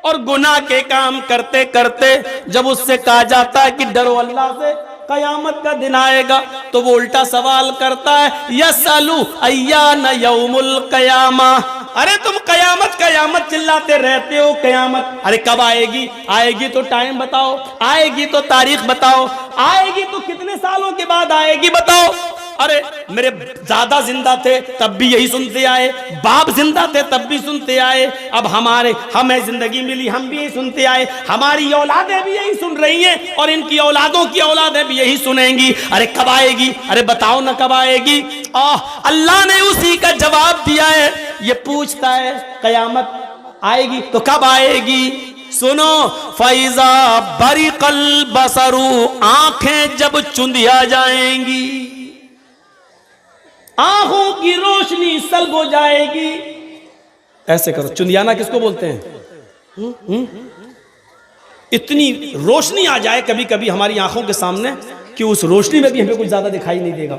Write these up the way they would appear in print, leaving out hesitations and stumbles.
اور گناہ کے کام کرتے کرتے جب اس سے کہا جاتا ہے کہ ڈرو اللہ سے، قیامت کا دن آئے گا، تو وہ الٹا سوال کرتا ہے یسألو ایان یوم القیامہ، ارے تم قیامت قیامت چلاتے رہتے ہو، قیامت ارے کب آئے گی؟ آئے گی تو ٹائم بتاؤ، آئے گی تو تاریخ بتاؤ، آئے گی تو کتنے سالوں کے بعد آئے گی بتاؤ۔ ارے میرے دادا زندہ تھے تب بھی یہی سنتے آئے، باپ زندہ تھے تب بھی سنتے آئے، اب ہمیں زندگی ملی ہم بھی یہی سنتے آئے، ہماری اولادیں بھی یہی سن رہی ہیں اور ان کی اولادوں کی اولادیں بھی یہی سنیں گی، ارے کب آئے گی؟ ارے بتاؤ نا کب آئے گی؟ اللہ نے اسی کا جواب دیا ہے، یہ پوچھتا ہے قیامت آئے گی تو کب آئے گی؟ سنو، فَإِذَا بَرِقَ الْبَصَرُ، آنکھیں جب چندیا جائیں گی، آنکھوں کی روشنی سلب ہو جائے گی۔ ایسے کرو، چندیانا کس کو بولتے ہیں؟ اتنی روشنی آ جائے کبھی کبھی ہماری آنکھوں کے سامنے کہ اس روشنی میں بھی ہمیں کچھ زیادہ دکھائی نہیں دے گا،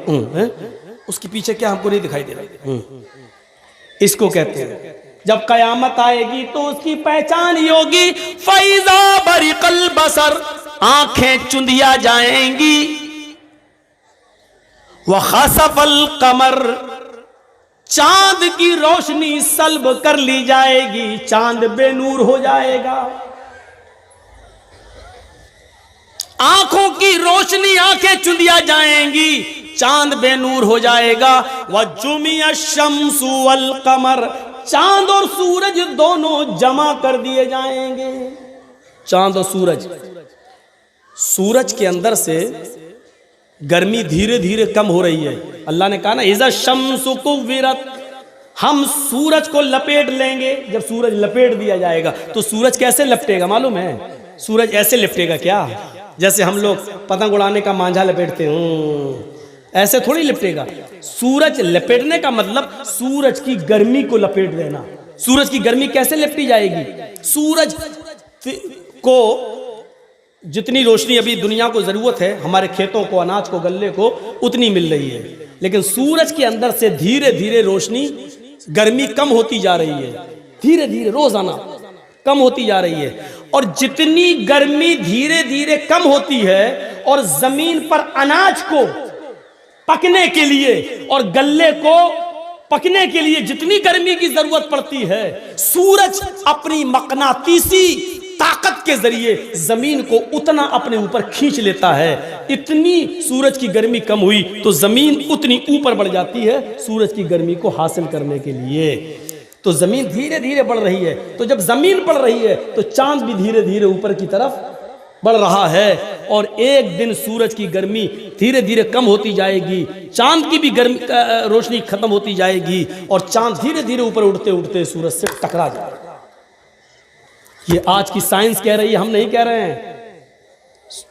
اس کے پیچھے کیا ہم کو نہیں دکھائی دے رہا، اس کو کہتے ہیں جب قیامت آئے گی تو اس کی پہچان ہی ہوگی، فَإِذَا بَرِقَ الْبَصَرُ، آنکھیں چندیا جائیں گی، وَخَسَفَ الْقَمَرُ، چاند کی روشنی سلب کر لی جائے گی، چاند بے نور ہو جائے گا، آنکھوں کی روشنی آنکھیں چندیا جائیں گی، چاند بے نور ہو جائے گا، وَجُمِعَ الشَّمْسُ وَالْقَمَرُ، چاند اور سورج دونوں جمع کر دیے جائیں گے۔ چاند اور سورج، سورج کے اندر سے گرمی دھیرے دھیرے کم ہو رہی ہے، اللہ نے کہا نا اِذَا الشَّمْسُ كُوِّرَتْ، ہم سورج کو لپیٹ لیں گے، جب سورج لپیٹ دیا جائے گا تو سورج کیسے لپٹے گا معلوم ہے؟ سورج ایسے لپٹے گا کیا؟ جیسے ہم لوگ پتنگ اڑانے کا مانجھا لپیٹتے ہیں، ایسے تھوڑی لپٹے گا۔ سورج لپیٹنے کا مطلب سورج کی گرمی کو لپیٹ دینا۔ سورج کی گرمی کیسے لپٹی جائے گی؟ سورج کو جتنی روشنی ابھی دنیا کو ضرورت ہے، ہمارے کھیتوں کو، اناج کو، غلے کو، اتنی مل رہی ہے، لیکن سورج کے اندر سے دھیرے دھیرے روشنی، گرمی کم ہوتی جا رہی ہے، دھیرے دھیرے روزانہ کم ہوتی جا رہی ہے، اور جتنی گرمی دھیرے دھیرے کم ہوتی ہے اور زمین پر اناج کو پکنے کے لیے اور غلے کو پکنے کے لیے جتنی گرمی کی ضرورت پڑتی ہے، سورج اپنی مقناطیسی طاقت کے ذریعے زمین کو اتنا اپنے اوپر کھینچ لیتا ہے۔ اتنی سورج کی گرمی کم ہوئی تو زمین اتنی اوپر بڑھ جاتی ہے سورج کی گرمی کو حاصل کرنے کے لیے، تو زمین دھیرے دھیرے بڑھ رہی ہے، تو جب زمین بڑھ رہی ہے تو چاند بھی دھیرے دھیرے اوپر کی طرف بڑھ رہا ہے، اور ایک دن سورج کی گرمی دھیرے دھیرے کم ہوتی جائے گی، چاند کی بھی گرمی روشنی ختم ہوتی جائے گی، اور چاند دھیرے دھیرے اوپر اڑتے اڑتے سورج سے ٹکرا جائے گا۔ یہ آج کی سائنس کہہ رہی ہے، ہم نہیں کہہ رہے ہیں۔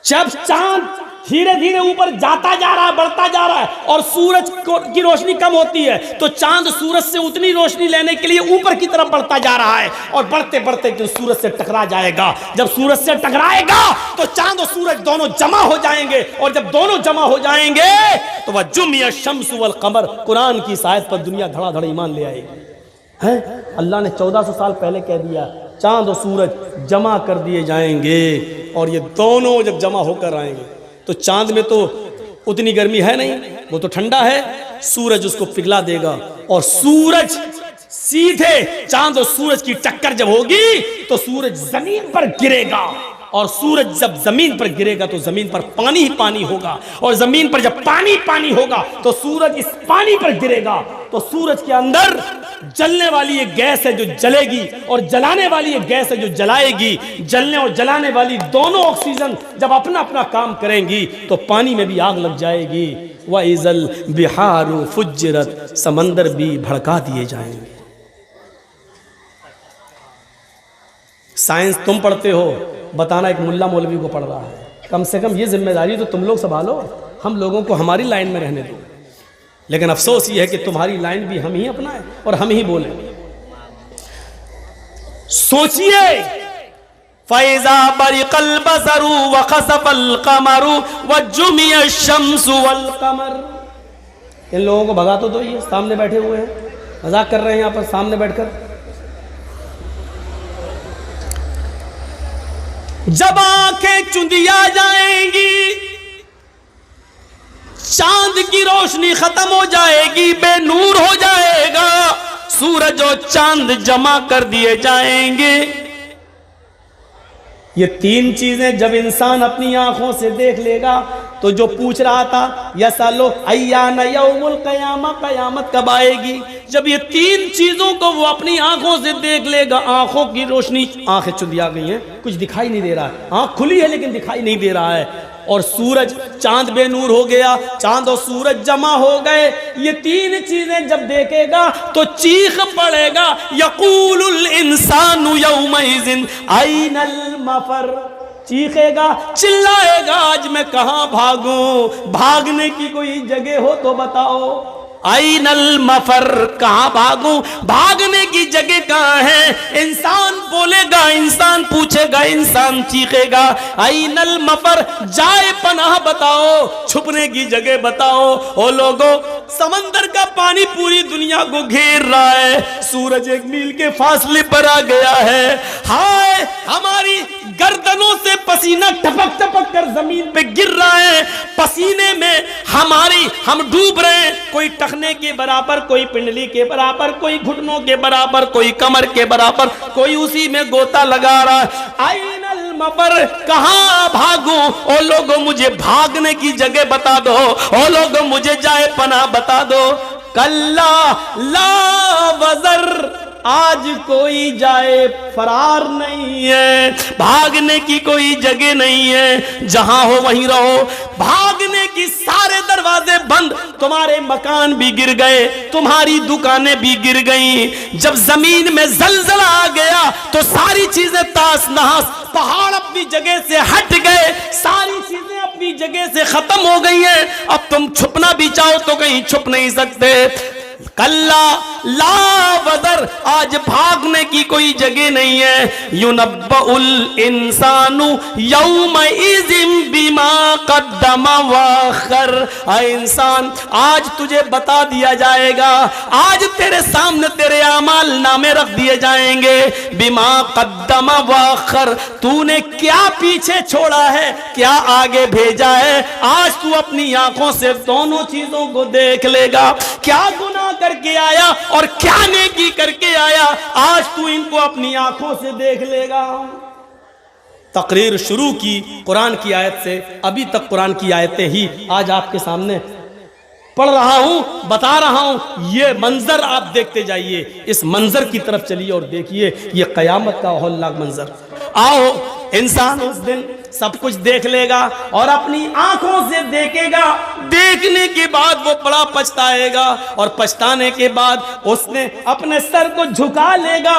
جب چاند دھیرے دھیرے اوپر جاتا جا رہا ہے، بڑھتا جا رہا ہے، اور سورج کی روشنی کم ہوتی ہے، تو چاند سورج سے اتنی روشنی لینے کے لیے اوپر کی طرف بڑھتا جا رہا ہے، اور بڑھتے بڑھتے سورج سے ٹکرا جائے گا۔ جب سورج سے ٹکرائے گا تو چاند اور سورج دونوں جمع ہو جائیں گے، اور جب دونوں جمع ہو جائیں گے تو وَجُمِعَ الشَّمْسُ وَالْقَمَرُ، قرآن کی اس آیت پر دنیا دھڑا دھڑ ایمان لے آئے گی۔ اللہ نے 1400 سال پہلے کہہ دیا چاند اور سورج جمع کر دیے جائیں گے، اور یہ دونوں جب جمع ہو کر آئیں گے تو چاند میں تو اتنی گرمی ہے نہیں، وہ تو ٹھنڈا ہے، سورج اس کو پگھلا دے گا، اور سورج سیدھے چاند اور سورج کی ٹکر جب ہوگی تو سورج زمین پر گرے گا، اور سورج جب زمین پر گرے گا تو زمین پر پانی ہی پانی ہوگا، اور زمین پر جب پانی پانی ہوگا تو سورج اس پانی پر گرے گا، تو سورج کے اندر جلنے والی ایک گیس ہے جو جلے گی، اور جلانے والی ایک گیس ہے جو جلائے گی۔ جلنے اور جلانے والی دونوں آکسیجن جب اپنا اپنا کام کریں گی تو پانی میں بھی آگ لگ جائے گی۔ وَإِذَا الْبِحَارُ فُجِّرَتْ، سمندر بھی بھڑکا دیے جائیں گے۔ سائنس تم پڑھتے ہو، بتانا ایک ملا مولوی کو پڑھ رہا ہے، کم سے کم یہ ذمہ داری تو تم لوگ سنبھالو، ہم لوگوں کو ہماری لائن میں رہنے دو۔ لیکن افسوس یہ ہے کہ تمہاری لائن بھی ہم ہی اپنائیں اور ہم ہی بولیں۔ سوچئے فَإِذَا بَرِقَ الْبَصَرُ وَخَسَفَ الْقَمَرُ وَجُمِعَ الشَّمْسُ وَالْقَمَرُ۔ ان لوگوں کو بھگا تو دو، یہ سامنے بیٹھے ہوئے ہیں، مذاق کر رہے ہیں یہاں پر سامنے بیٹھ کر۔ جب آنکھیں چندیا جائیں گی، چاند کی روشنی ختم ہو جائے گی، بے نور ہو جائے گا، سورج اور چاند جمع کر دیے جائیں گے۔ یہ تین چیزیں جب انسان اپنی آنکھوں سے دیکھ لے گا تو جو پوچھ رہا تھا یسالو ایان یوم القیامہ، قیامت کب آئے گی، جب یہ تین چیزوں کو وہ اپنی آنکھوں سے دیکھ لے گا، آنکھوں کی روشنی، آنکھیں چندیا گئی ہیں، کچھ دکھائی نہیں دے رہا ہے، آنکھ کھلی ہے لیکن دکھائی نہیں دے رہا ہے، اور سورج، چاند بے نور ہو گیا، چاند اور سورج جمع ہو گئے، یہ تین چیزیں جب دیکھے گا تو چیخ پڑے گا، یقول الانسان یومئذ این المفر، چیخے گا، چلائے گا، آج میں کہاں بھاگوں، بھاگنے کی کوئی جگہ ہو تو بتاؤ، این المفر، کہاں بھاگوں، بھاگنے کی جگہ کہاں ہے، انسان بولے گا، انسان پوچھے گا، انسان چیخے گا، این المفر، جائے پناہ بتاؤ، چھپنے کی جگہ بتاؤ۔ او لوگو، سمندر کا پانی پوری دنیا کو گھیر رہا ہے، سورج 1 میل کے فاصلے پر آ گیا ہے، ہائے ہماری گردنوں سے پسینہ ٹپک ٹپک کر زمین پہ گر رہا ہے، پسینے میں ہم ڈوب رہے ہیں، کوئی ٹخنے کے برابر، کوئی پنڈلی کے برابر، کوئی گھٹنوں کے برابر، کوئی کمر کے برابر، کوئی اسی میں گوتا لگا رہا ہے، این المفر، کہاں بھاگوں، او لوگوں مجھے بھاگنے کی جگہ بتا دو، او لوگوں مجھے جائے پناہ بتا دو۔ کلا لا وزر، آج کوئی جائے فرار نہیں ہے، بھاگنے کی کوئی جگہ نہیں ہے، جہاں ہو وہیں رہو، بھاگنے کی سارے دروازے بند، تمہارے مکان بھی گر گئے، تمہاری دکانیں بھی گر گئیں، جب زمین میں زلزلہ آ گیا تو ساری چیزیں تاس نہاس، پہاڑ اپنی جگہ سے ہٹ گئے، ساری چیزیں اپنی جگہ سے ختم ہو گئی ہیں، اب تم چھپنا بھی چاہو تو کہیں چھپ نہیں سکتے۔ کلا لا وزر، آج بھاگنے کی کوئی جگہ نہیں ہے، یُنَبَّأُ الْإِنسَانُ يَوْمَئِذٍ بِمَا قَدَّمَ وَأَخَّرَ، اے انسان آج تجھے بتا دیا جائے گا، آج تیرے سامنے تیرے اعمال نامے رکھ دیے جائیں گے، بِمَا قَدَّمَ وَأَخَّرَ، تو نے کیا پیچھے چھوڑا ہے، کیا آگے بھیجا ہے، آج تو اپنی آنکھوں سے دونوں چیزوں کو دیکھ لے گا، کیا گناہ کر کے آیا اور کیا نیکی کر کے آیا، آج تو ان کو اپنی آنکھوں سے دیکھ لے گا۔ تقریر شروع کی قرآن کی آیت سے، ابھی تک قرآن کی آیتیں ہی آج آپ کے سامنے پڑھ رہا ہوں، بتا رہا ہوں، یہ منظر آپ دیکھتے جائیے، اس منظر کی طرف چلیے اور دیکھیے، یہ قیامت کا ہولناک منظر۔ آؤ، انسان اس دن سب کچھ دیکھ لے گا اور اپنی آنکھوں سے دیکھے گا، دیکھنے کے بعد وہ بڑا پچھتائے گا، اور پچھتانے کے بعد اس نے اپنے سر کو جھکا لے گا۔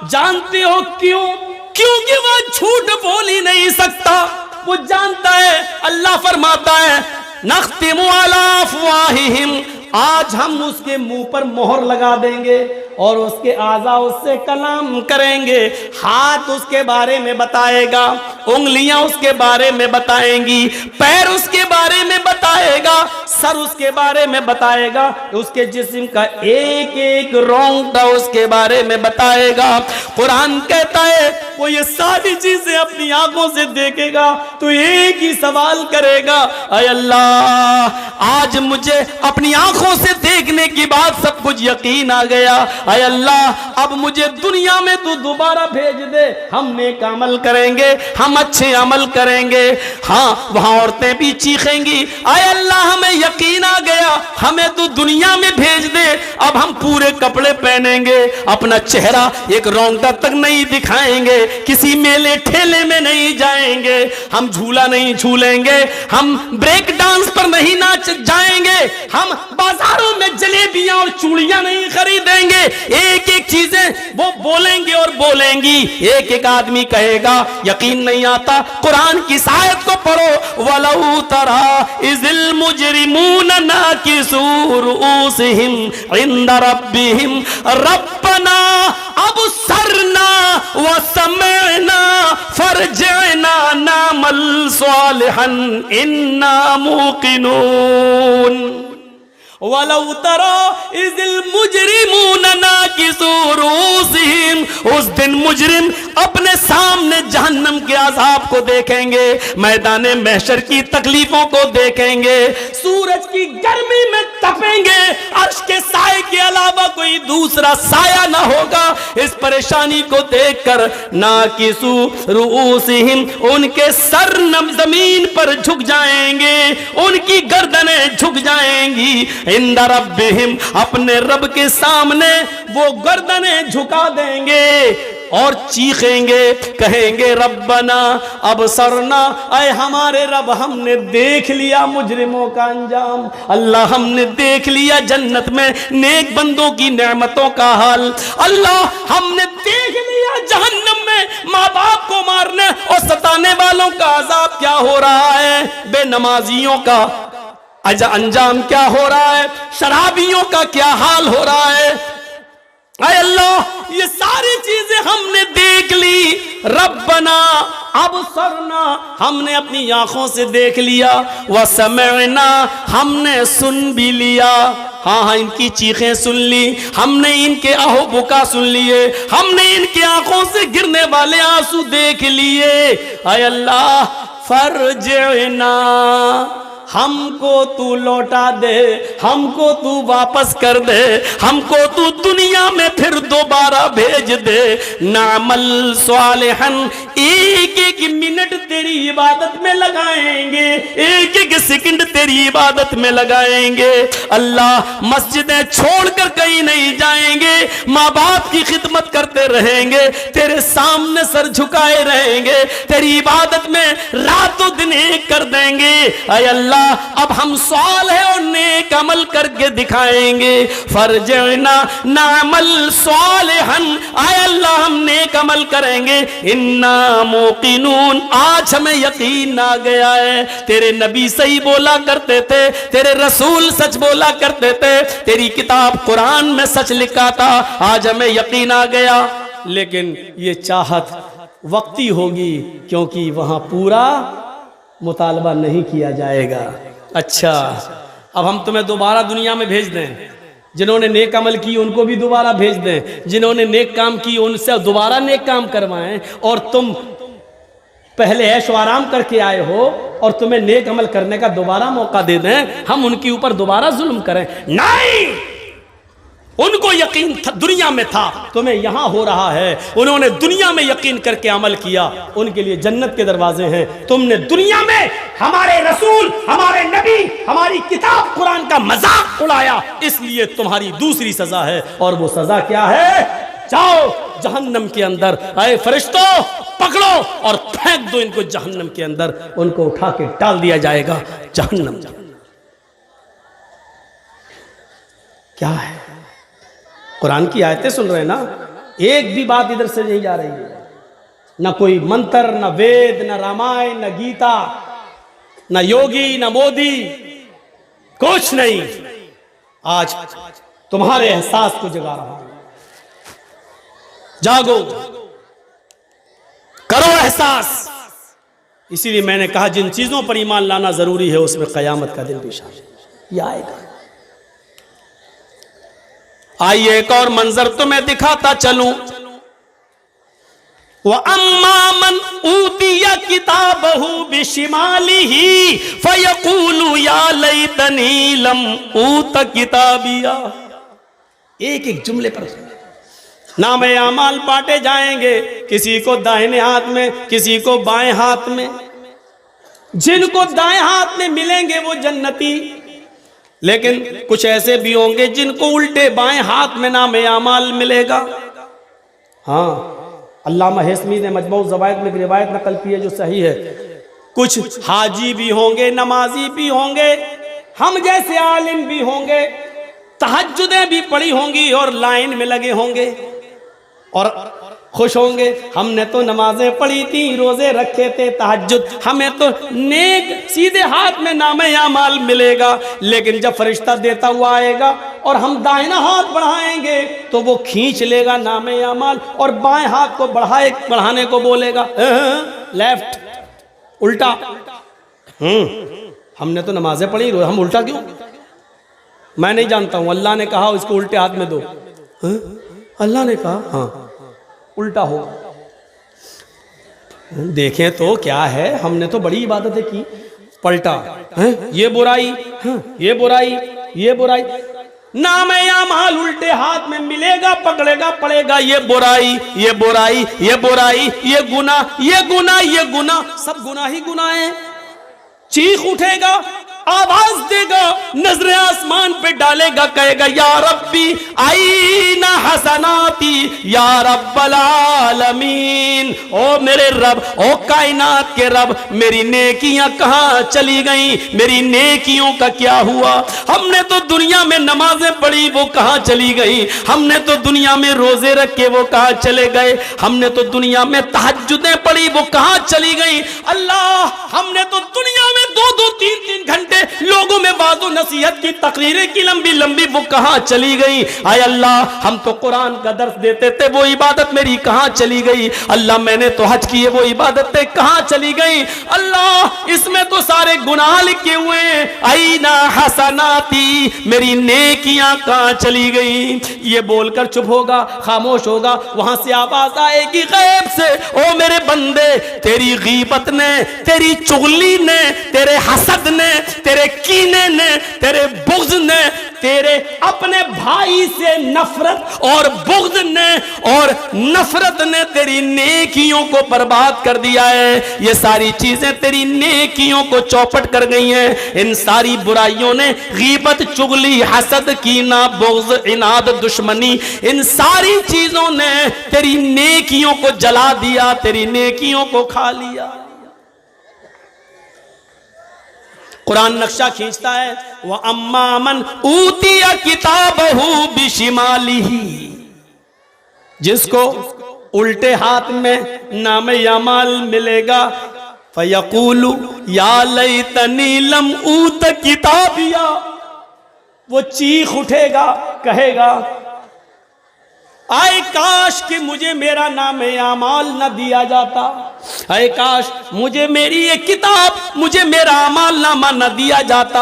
جانتے ہو کیوں؟ کیونکہ وہ جھوٹ بول ہی نہیں سکتا، وہ جانتا ہے، اللہ فرماتا ہے نختم علی افواہہم، آج ہم اس کے منہ پر مہر لگا دیں گے اور اس کے اعضاء اس سے کلام کریں گے، ہاتھ اس کے بارے میں بتائے گا، انگلیاں اس کے بارے میں بتائیں گی، پیر اس کے بارے میں بتائے گا، سر اس کے بارے میں بتائے گا، اس کے جسم کا ایک ایک رونگٹا اس کے بارے میں بتائے گا۔ قرآن کہتا ہے وہ یہ ساری چیزیں اپنی آنکھوں سے دیکھے گا تو ایک ہی سوال کرے گا، اے اللہ آج مجھے اپنی آنکھوں سے دیکھنے کی بات سب کچھ یقین آ گیا، اے اللہ اب مجھے دنیا میں تو دوبارہ بھیج دے، ہم نیک عمل کریں گے، ہم اچھے عمل کریں گے۔ ہاں وہاں عورتیں بھی چیخیں گی، اے اللہ ہمیں یقین آ گیا، ہمیں تو دنیا میں بھیج دے، اب ہم پورے کپڑے پہنیں گے، اپنا چہرہ ایک رونگٹا تک نہیں دکھائیں گے، کسی میلے ٹھیلے میں نہیں جائیں گے، ہم جھولا نہیں جھولیں گے، ہم بریک ڈانس پر نہیں ناچ جائیں گے، ہم بازاروں میں جلیبیاں اور چوڑیاں نہیں خریدیں گے، ایک ایک چیزیں وہ بولیں گے اور بولیں گی، ایک ایک آدمی کہے گا یقین نہیں آتا، قرآن کی آیت کو پڑھو، وَلَوْ تَرَىٰ إِذِ الْمُجْرِمُونَ نَاكِسُو رُؤُوسِهِمْ عِنْدَ رَبِّهِمْ رَبَّنَا أَبْصَرْنَا وَسَمِعْنَا فَارْجِعْنَا نَعْمَلْ صَالِحًا إِنَّا مُوقِنُونَ۔ وَلَوْ تَرَىٰ إِذِ الْمُجْرِمُونَ نَاكِسُو رُؤُوسِهِمْ، اس دن مجرم اپنے سامنے جہنم کے عذاب کو دیکھیں گے، میدان محشر کی تکلیفوں کو دیکھیں گے، سورج کی گرمی میں تپیں گے، عرش کے سائے کے علاوہ کوئی دوسرا سایہ نہ ہوگا۔ اس پریشانی کو دیکھ کر ناکسو رؤوسہم، ان کے سر زمین پر جھک جائیں گے، ان کی گردنیں جھک جائیں گی، عند ربہم، اپنے رب کے سامنے وہ گردنیں جھکا دیں گے اور چیخیں گے، کہیں گے ربنا ابصرنا، اے ہمارے رب ہم نے دیکھ لیا مجرموں کا انجام، اللہ ہم نے دیکھ لیا جنت میں نیک بندوں کی نعمتوں کا حال، اللہ ہم نے دیکھ لیا جہنم میں ماں باپ کو مارنے اور ستانے والوں کا عذاب کیا ہو رہا ہے، بے نمازیوں کا انجام کیا ہو رہا ہے، شرابیوں کا کیا حال ہو رہا ہے۔ اے اللہ یہ ساری چیزیں ہم نے دیکھ لی، ربنا ابصرنا، ہم نے اپنی آنکھوں سے دیکھ لیا، وسمعنا، ہم نے سن بھی لیا، ہاں ان کی چیخیں سن لی، ہم نے ان کے آہو بکا سن لیے، ہم نے ان کی آنکھوں سے گرنے والے آنسو دیکھ لیے، اے اللہ فرجعنا، ہم کو تو لوٹا دے، ہم کو تو واپس کر دے، ہم کو تو دنیا میں پھر دوبارہ بھیج دے، نعمل صالحا، ایک ایک منٹ تیری عبادت میں لگائیں گے، ایک ایک سیکنڈ تیری عبادت میں لگائیں گے، اللہ مسجدیں چھوڑ کر کہیں نہیں جائیں گے، ماں باپ کی خدمت کرتے رہیں گے، تیرے سامنے سر جھکائے رہیں گے، تیری عبادت میں رات و دن ایک کر دیں گے، اے اللہ اب ہم صالح اور نیک عمل کر کے دکھائیں گے، فرجعنا نعمل صالحا، اے اللہ ہم نیک عمل کریں گے، انا موقنون، آج ہمیں یقین آ گیا ہے، تیرے نبی صحیح بولا کرتے تھے، تیرے رسول سچ بولا کرتے تھے، تیری کتاب قرآن میں سچ لکھا تھا، آج ہمیں یقین آ گیا، لیکن یہ چاہت وقتی ہوگی کیونکہ وہاں پورا مطالبہ نہیں کیا جائے گا۔ اچھا اب ہم تمہیں دوبارہ دنیا میں بھیج دیں، جنہوں نے نیک عمل کی ان کو بھی دوبارہ بھیج دیں، جنہوں نے نیک کام کی ان سے دوبارہ نیک کام کروائیں، اور تم پہلے عیش و آرام کر کے آئے ہو اور تمہیں نیک عمل کرنے کا دوبارہ موقع دے دیں، ہم ان کے اوپر دوبارہ ظلم کریں؟ نہیں، ان کو یقین تھا دنیا میں تھا، تمہیں یہاں ہو رہا ہے، انہوں نے دنیا میں یقین کر کے عمل کیا، ان کے لیے جنت کے دروازے ہیں، تم نے دنیا میں ہمارے رسول، ہمارے نبی، ہماری کتاب قرآن کا مذاق اڑایا، اس لیے تمہاری دوسری سزا ہے، اور وہ سزا کیا ہے؟ جاؤ جہنم کے اندر، اے فرشتوں پکڑو اور پھینک دو ان کو جہنم کے اندر، ان کو اٹھا کے ڈال دیا جائے گا جہنم۔ کیا ہے؟ قرآن کی آیتیں سن رہے ہیں نا، ایک بھی بات ادھر سے نہیں جا رہی ہے، نہ کوئی منتر، نہ وید، نہ رامائن، نہ گیتا، نہ یوگی، نہ مودی، کچھ نہیں، آج تمہارے احساس کو جگا رہا ہوں، جاگو، کرو احساس۔ اسی لیے میں نے کہا جن چیزوں پر ایمان لانا ضروری ہے اس میں قیامت کا دن بھی شامل، یہ آئے گا۔ آئیے ایک اور منظر تمہیں دکھاتا چلوں، وَأَمَّا مَنْ أُوتِيَ كِتَابَهُ بِشِمَالِهِ فَيَقُولُ يَا لَيْتَنِي لَمْ أُوتَ كِتَابِيَهْ، ایک ایک جملے پر نام اعمال بانٹے جائیں گے، کسی کو دائیں ہاتھ میں، کسی کو بائیں ہاتھ میں، جن کو دائیں ہاتھ میں ملیں گے وہ جنتی، لیکن کچھ ایسے بھی ہوں گے جن کو الٹے بائیں ہاتھ میں نام اعمال ملے گا۔ ہاں علامہ حسمی نے مجموع الزوائد میں ایک روایت نقل کی ہے جو صحیح ہے، کچھ حاجی بھی ہوں گے، نمازی بھی ہوں گے، ہم جیسے عالم بھی ہوں گے، تہجدیں بھی پڑھی ہوں گی اور لائن میں لگے ہوں گے اور خوش ہوں گے، ہم نے تو نمازیں پڑھی تھی، روزے رکھے تھے، تہجد، ہمیں تو نیک سیدھے ہاتھ میں نام اعمال ملے گا، لیکن جب فرشتہ دیتا ہوا آئے گا اور ہم دائنا ہاتھ بڑھائیں گے تو وہ کھینچ لے گا نام اعمال اور بائیں ہاتھ کو بڑھانے کو بولے گا لیفٹ، الٹا۔ ہم نے تو نمازیں پڑھی، ہم الٹا کیوں؟ میں نہیں جانتا ہوں، اللہ نے کہا اس کو الٹے ہاتھ میں دو، اللہ نے کہا ہاں الٹا ہو۔ دیکھیں تو کیا ہے، ہم نے تو بڑی عبادتیں کی، پلٹا یہ برائی، یہ برائی، یہ برائی، نام اعمال الٹے ہاتھ میں ملے گا، پکڑے گا، پڑے گا، یہ برائی، یہ برائی، یہ برائی، یہ گناہ، یہ گناہ، یہ گناہ، سب گناہ ہی گناہ ہیں۔ چیخ اٹھے گا، آواز دے گا، نظر آسمان پہ ڈالے گا، کہے گا یا ربی آئین حسناتی یا رب العالمین، او میرے رب، او کائنات کے رب، میری نیکیاں کہاں چلی گئیں، میری نیکیوں کا کیا ہوا؟ ہم نے تو دنیا میں نمازیں پڑھی، وہ کہاں چلی گئی؟ ہم نے تو دنیا میں روزے رکھے، وہ کہاں چلے گئے؟ ہم نے تو دنیا میں تہجدیں پڑھی، وہ کہاں چلی گئی؟ اللہ، ہم نے تو دنیا میں 2-2 3-3 گھنٹے لوگوں میں واعظ و نصیحت کی تقریریں کی لمبی لمبی، وہ کہاں چلی گئی؟ آئے اللہ، ہم تو قرآن کا درس دیتے تھے، وہ عبادت میری کہاں چلی گئی؟ اللہ، میں نے تو حج کیے، وہ عبادتیں کہاں چلی گئی؟ اللہ، اس میں تو سارے گناہ لکھے ہوئے ہیں، آئینہ حسناتی، میری نیکیاں کہاں چلی گئی؟ یہ بول کر چپ ہوگا، خاموش ہوگا، وہاں سے آواز آئے گی غیب سے، او میرے بندے، تیری غیبت نے، تیری چغلی نے، تیرے حسد نے، تیرے کینے نے، تیرے بغض نے، تیرے اپنے بھائی سے نفرت اور بغض نے اور نفرت نے تیری نیکیوں کو برباد کر دیا ہے۔ یہ ساری چیزیں تیری نیکیوں کو چوپٹ کر گئی ہیں۔ ان ساری برائیوں نے، غیبت، چغلی، حسد، کینہ، بغض، عناد، دشمنی، ان ساری چیزوں نے تیری نیکیوں کو جلا دیا، تیری نیکیوں کو کھا لیا۔ قرآن نقشہ کھینچتا ہے، وَأَمَّا مَنْ أُوتِيَ كِتَابَهُ بِشِمَالِهِ، جس کو الٹے ہاتھ میں نام اعمال ملے گا، فَيَقُولُ يَا لَيْتَنِي لَمْ أُوتَ كِتَابِيَهْ، وہ چیخ اٹھے گا، کہے گا آئے کاش کہ مجھے میرا نام اعمال نہ دیا جاتا، اے کاش مجھے میری یہ کتاب، مجھے میرا اعمال نامہ نہ دیا جاتا۔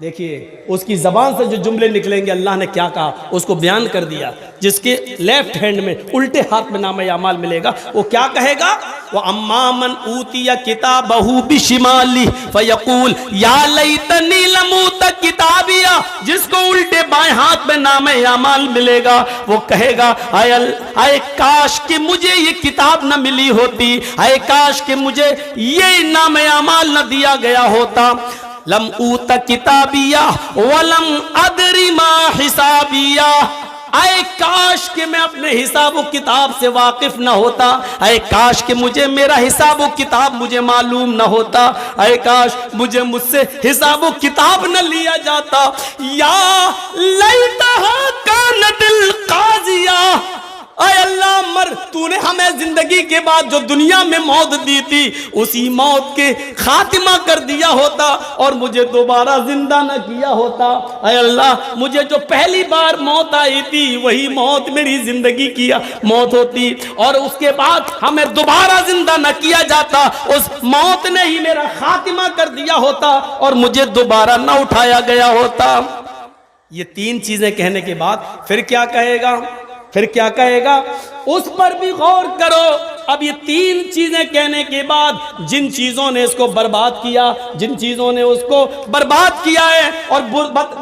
دیکھیے اس کی زبان سے جو جملے نکلیں گے، اللہ نے کیا کہا اس کو بیان کر دیا۔ جس کے لیفٹ ہینڈ میں، الٹے ہاتھ میں نام اعمال ملے گا، وہ کیا کہے گا؟ وَأَمَّا مَنْ أُوتِيَ كِتَابَهُ بِشِمَالِهِ فَيَقُولُ يَا لَيْتَنِي لَمْ أُوتَ كِتَابِيَهْ، جس کو الٹے بائیں ہاتھ میں نام اعمال ملے گا، وہ کہے گا اے کاش کہ مجھے یہ کتاب نہ ملی ہوتی، اے کاش کہ مجھے یہ نام اعمال نہ دیا گیا ہوتا۔ لم اوت کتابیہ ولم ادری ما حسابیہ، اے کاش کہ میں اپنے حساب و کتاب سے واقف نہ ہوتا، اے کاش کہ مجھے میرا حساب و کتاب مجھے معلوم نہ ہوتا، اے کاش مجھے مجھ سے حساب و کتاب نہ لیا جاتا۔ یا لیتہا کانت القاضیہ، اے اللہ تو نے ہمیں زندگی کے بعد جو دنیا میں موت دی تھی، اسی موت کے خاتمہ کر دیا ہوتا اور مجھے دوبارہ زندہ نہ کیا ہوتا۔ اے اللہ مجھے جو پہلی بار موت آئی تھی، وہی موت میری زندگی کی موت ہوتی، اور اس کے بعد ہمیں دوبارہ زندہ نہ کیا جاتا، اس موت نے ہی میرا خاتمہ کر دیا ہوتا اور مجھے دوبارہ نہ اٹھایا گیا ہوتا۔ یہ 3 چیزیں کہنے کے بعد پھر کیا کہے گا؟ پھر کیا کہے گا؟ اس پر بھی غور کرو۔ اب یہ 3 چیزیں کہنے کے بعد جن چیزوں نے اس کو برباد کیا، جن چیزوں نے اس کو برباد کیا ہے اور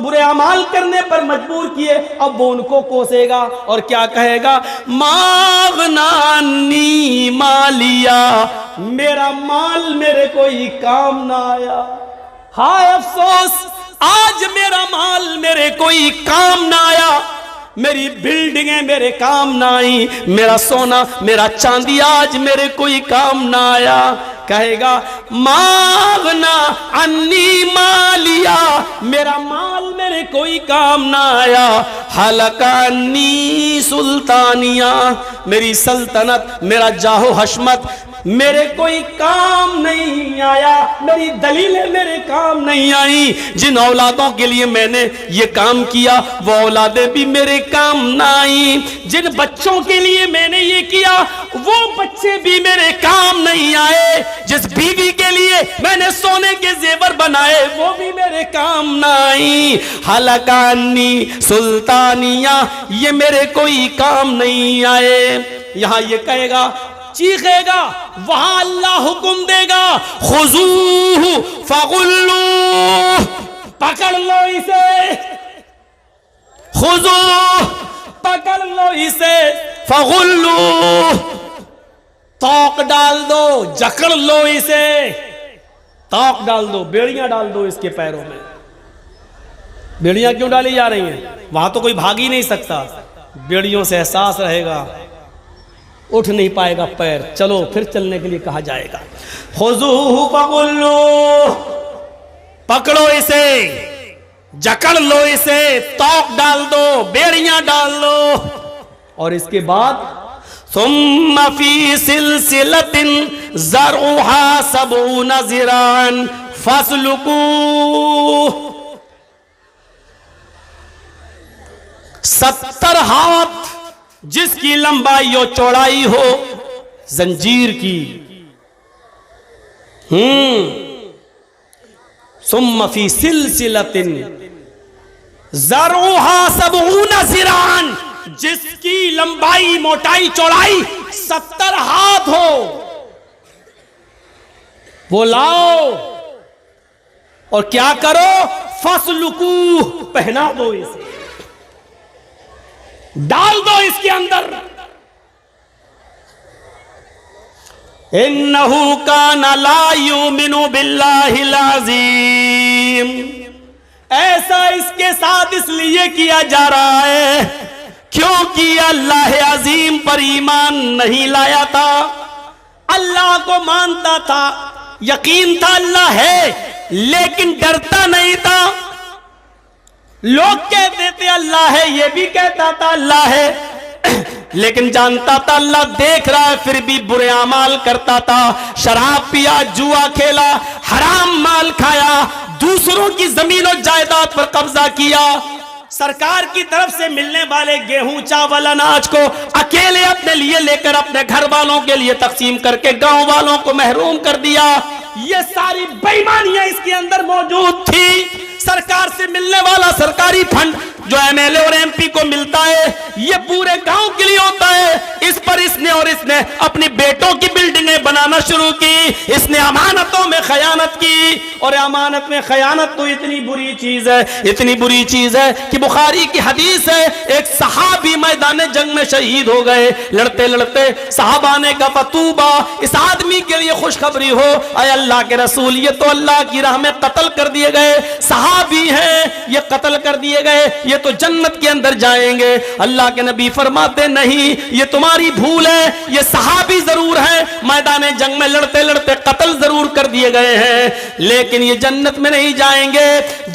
برے اعمال کرنے پر مجبور کیے، اب وہ ان کو کوسے گا اور کیا کہے گا؟ ماغنانی مالیا، میرا مال میرے کوئی کام نہ آیا، ہائے افسوس، آج میرا مال میرے کوئی کام نہ آیا، میری بلڈنگیں میرے کام نہ آئی، میرا سونا میرا چاندی آج میرے کوئی کام نہ آیا۔ کہے گا ماغنا انی مالیا، میرا مال میرے کوئی کام نہ آیا، حلقہ انی سلطانیہ، میری سلطنت، میرا جاہ و حشمت میرے کوئی کام نہیں آیا، میری دلیلیں میرے کام نہیں آئیں، جن اولادوں کے لیے میں نے یہ کام کیا وہ اولادیں بھی میرے کام نہ آئیں، جن بچوں کے لیے میں نے یہ کیا وہ بچے بھی میرے کام نہیں آئے، جس بیوی کے لیے میں نے سونے کے زیور بنائے وہ بھی میرے کام نہ آئیں، حلقانی سلطانیہ، یہ میرے کوئی کام نہیں آئے۔ یہاں یہ کہے گا چیخے گا وہاں اللہ حکم دے گا خذوہ فغلوہ، پکڑ لو اسے، خذوہ پکڑ لو اسے، فغلوہ توق ڈال دو، جکڑ لو اسے، توق ڈال دو، بیڑیاں ڈال دو اس کے پیروں میں۔ بیڑیاں کیوں ڈالی جا رہی ہیں؟ وہاں تو کوئی بھاگ ہی نہیں سکتا، بیڑیوں سے احساس رہے گا، اٹھ نہیں پائے گا پیر، چلو پھر چلنے کے لیے کہا جائے گا خذوہ فغلوہ، پکڑو اسے، جکڑ لو اسے، توق ڈال دو، بیڑیاں ڈال دو، اور اس کے بعد ثم فی سلسلۃ ذرعھا 70 ذراعا فاسلکوہ، 70 ہاتھ جس کی لمبائی و چوڑائی ہو زنجیر کی، ثم فی سلسلۃ ذرعھا 70 ذراعا، جس کی لمبائی موٹائی چوڑائی 70 ہاتھ ہو، وہ لاؤ اور کیا کرو، فاسلکوہ پہنا دو اسے، ڈال دو اس کے اندر، انہ کان لا یؤمن باللہ العظیم، ایسا اس کے ساتھ اس لیے کیا جا رہا ہے کیونکہ اللہ عظیم پر ایمان نہیں لایا تھا، اللہ کو مانتا تھا، یقین تھا اللہ ہے، لیکن ڈرتا نہیں تھا۔ لوگ کہتے تھے اللہ ہے، یہ بھی کہتا تھا اللہ ہے، لیکن جانتا تھا اللہ دیکھ رہا ہے، پھر بھی برے اعمال کرتا تھا، شراب پیا، جوا کھیلا، حرام مال کھایا، دوسروں کی زمین و جائیداد پر قبضہ کیا، سرکار کی طرف سے ملنے والے گیہوں چاول اناج کو اکیلے اپنے لیے لے کر اپنے گھر والوں کے لیے تقسیم کر کے گاؤں والوں کو محروم کر دیا۔ یہ ساری بے ایمانیاں اس کے اندر موجود تھی۔ سرکار سے ملنے والا سرکاری فنڈ جو ایم ایل اے اور ایم پی کو ملتا ہے یہ پورے گاؤں کے لیے ہوتا ہے، اس پر اس نے اپنی بیٹوں کی بلڈنگیں بنانا شروع کی، اس نے امانتوں میں خیانت کی، اور امانت میں خیانت تو اتنی بری چیز ہے، اتنی بری چیز ہے کہ بخاری کی حدیث ہے، ایک صحابی میدان جنگ میں شہید ہو گئے، لڑتے لڑتے صحابہ نے کہا فتوبہ، اس آدمی کے لیے خوشخبری ہو، اے اللہ کے رسول یہ تو اللہ کی راہ میں قتل کر دیے گئے صحابی ہیں، یہ قتل کر دیے گئے، یہ تو جنت کے اندر جائیں گے۔ اللہ کے نبی فرماتے نہیں، یہ تمہاری بھول ہے، یہ صحابی ضرور ہے، میدان جنگ میں لڑتے لڑتے قتل ضرور کر دیے گئے ہیں، لیکن یہ جنت میں نہیں جائیں گے،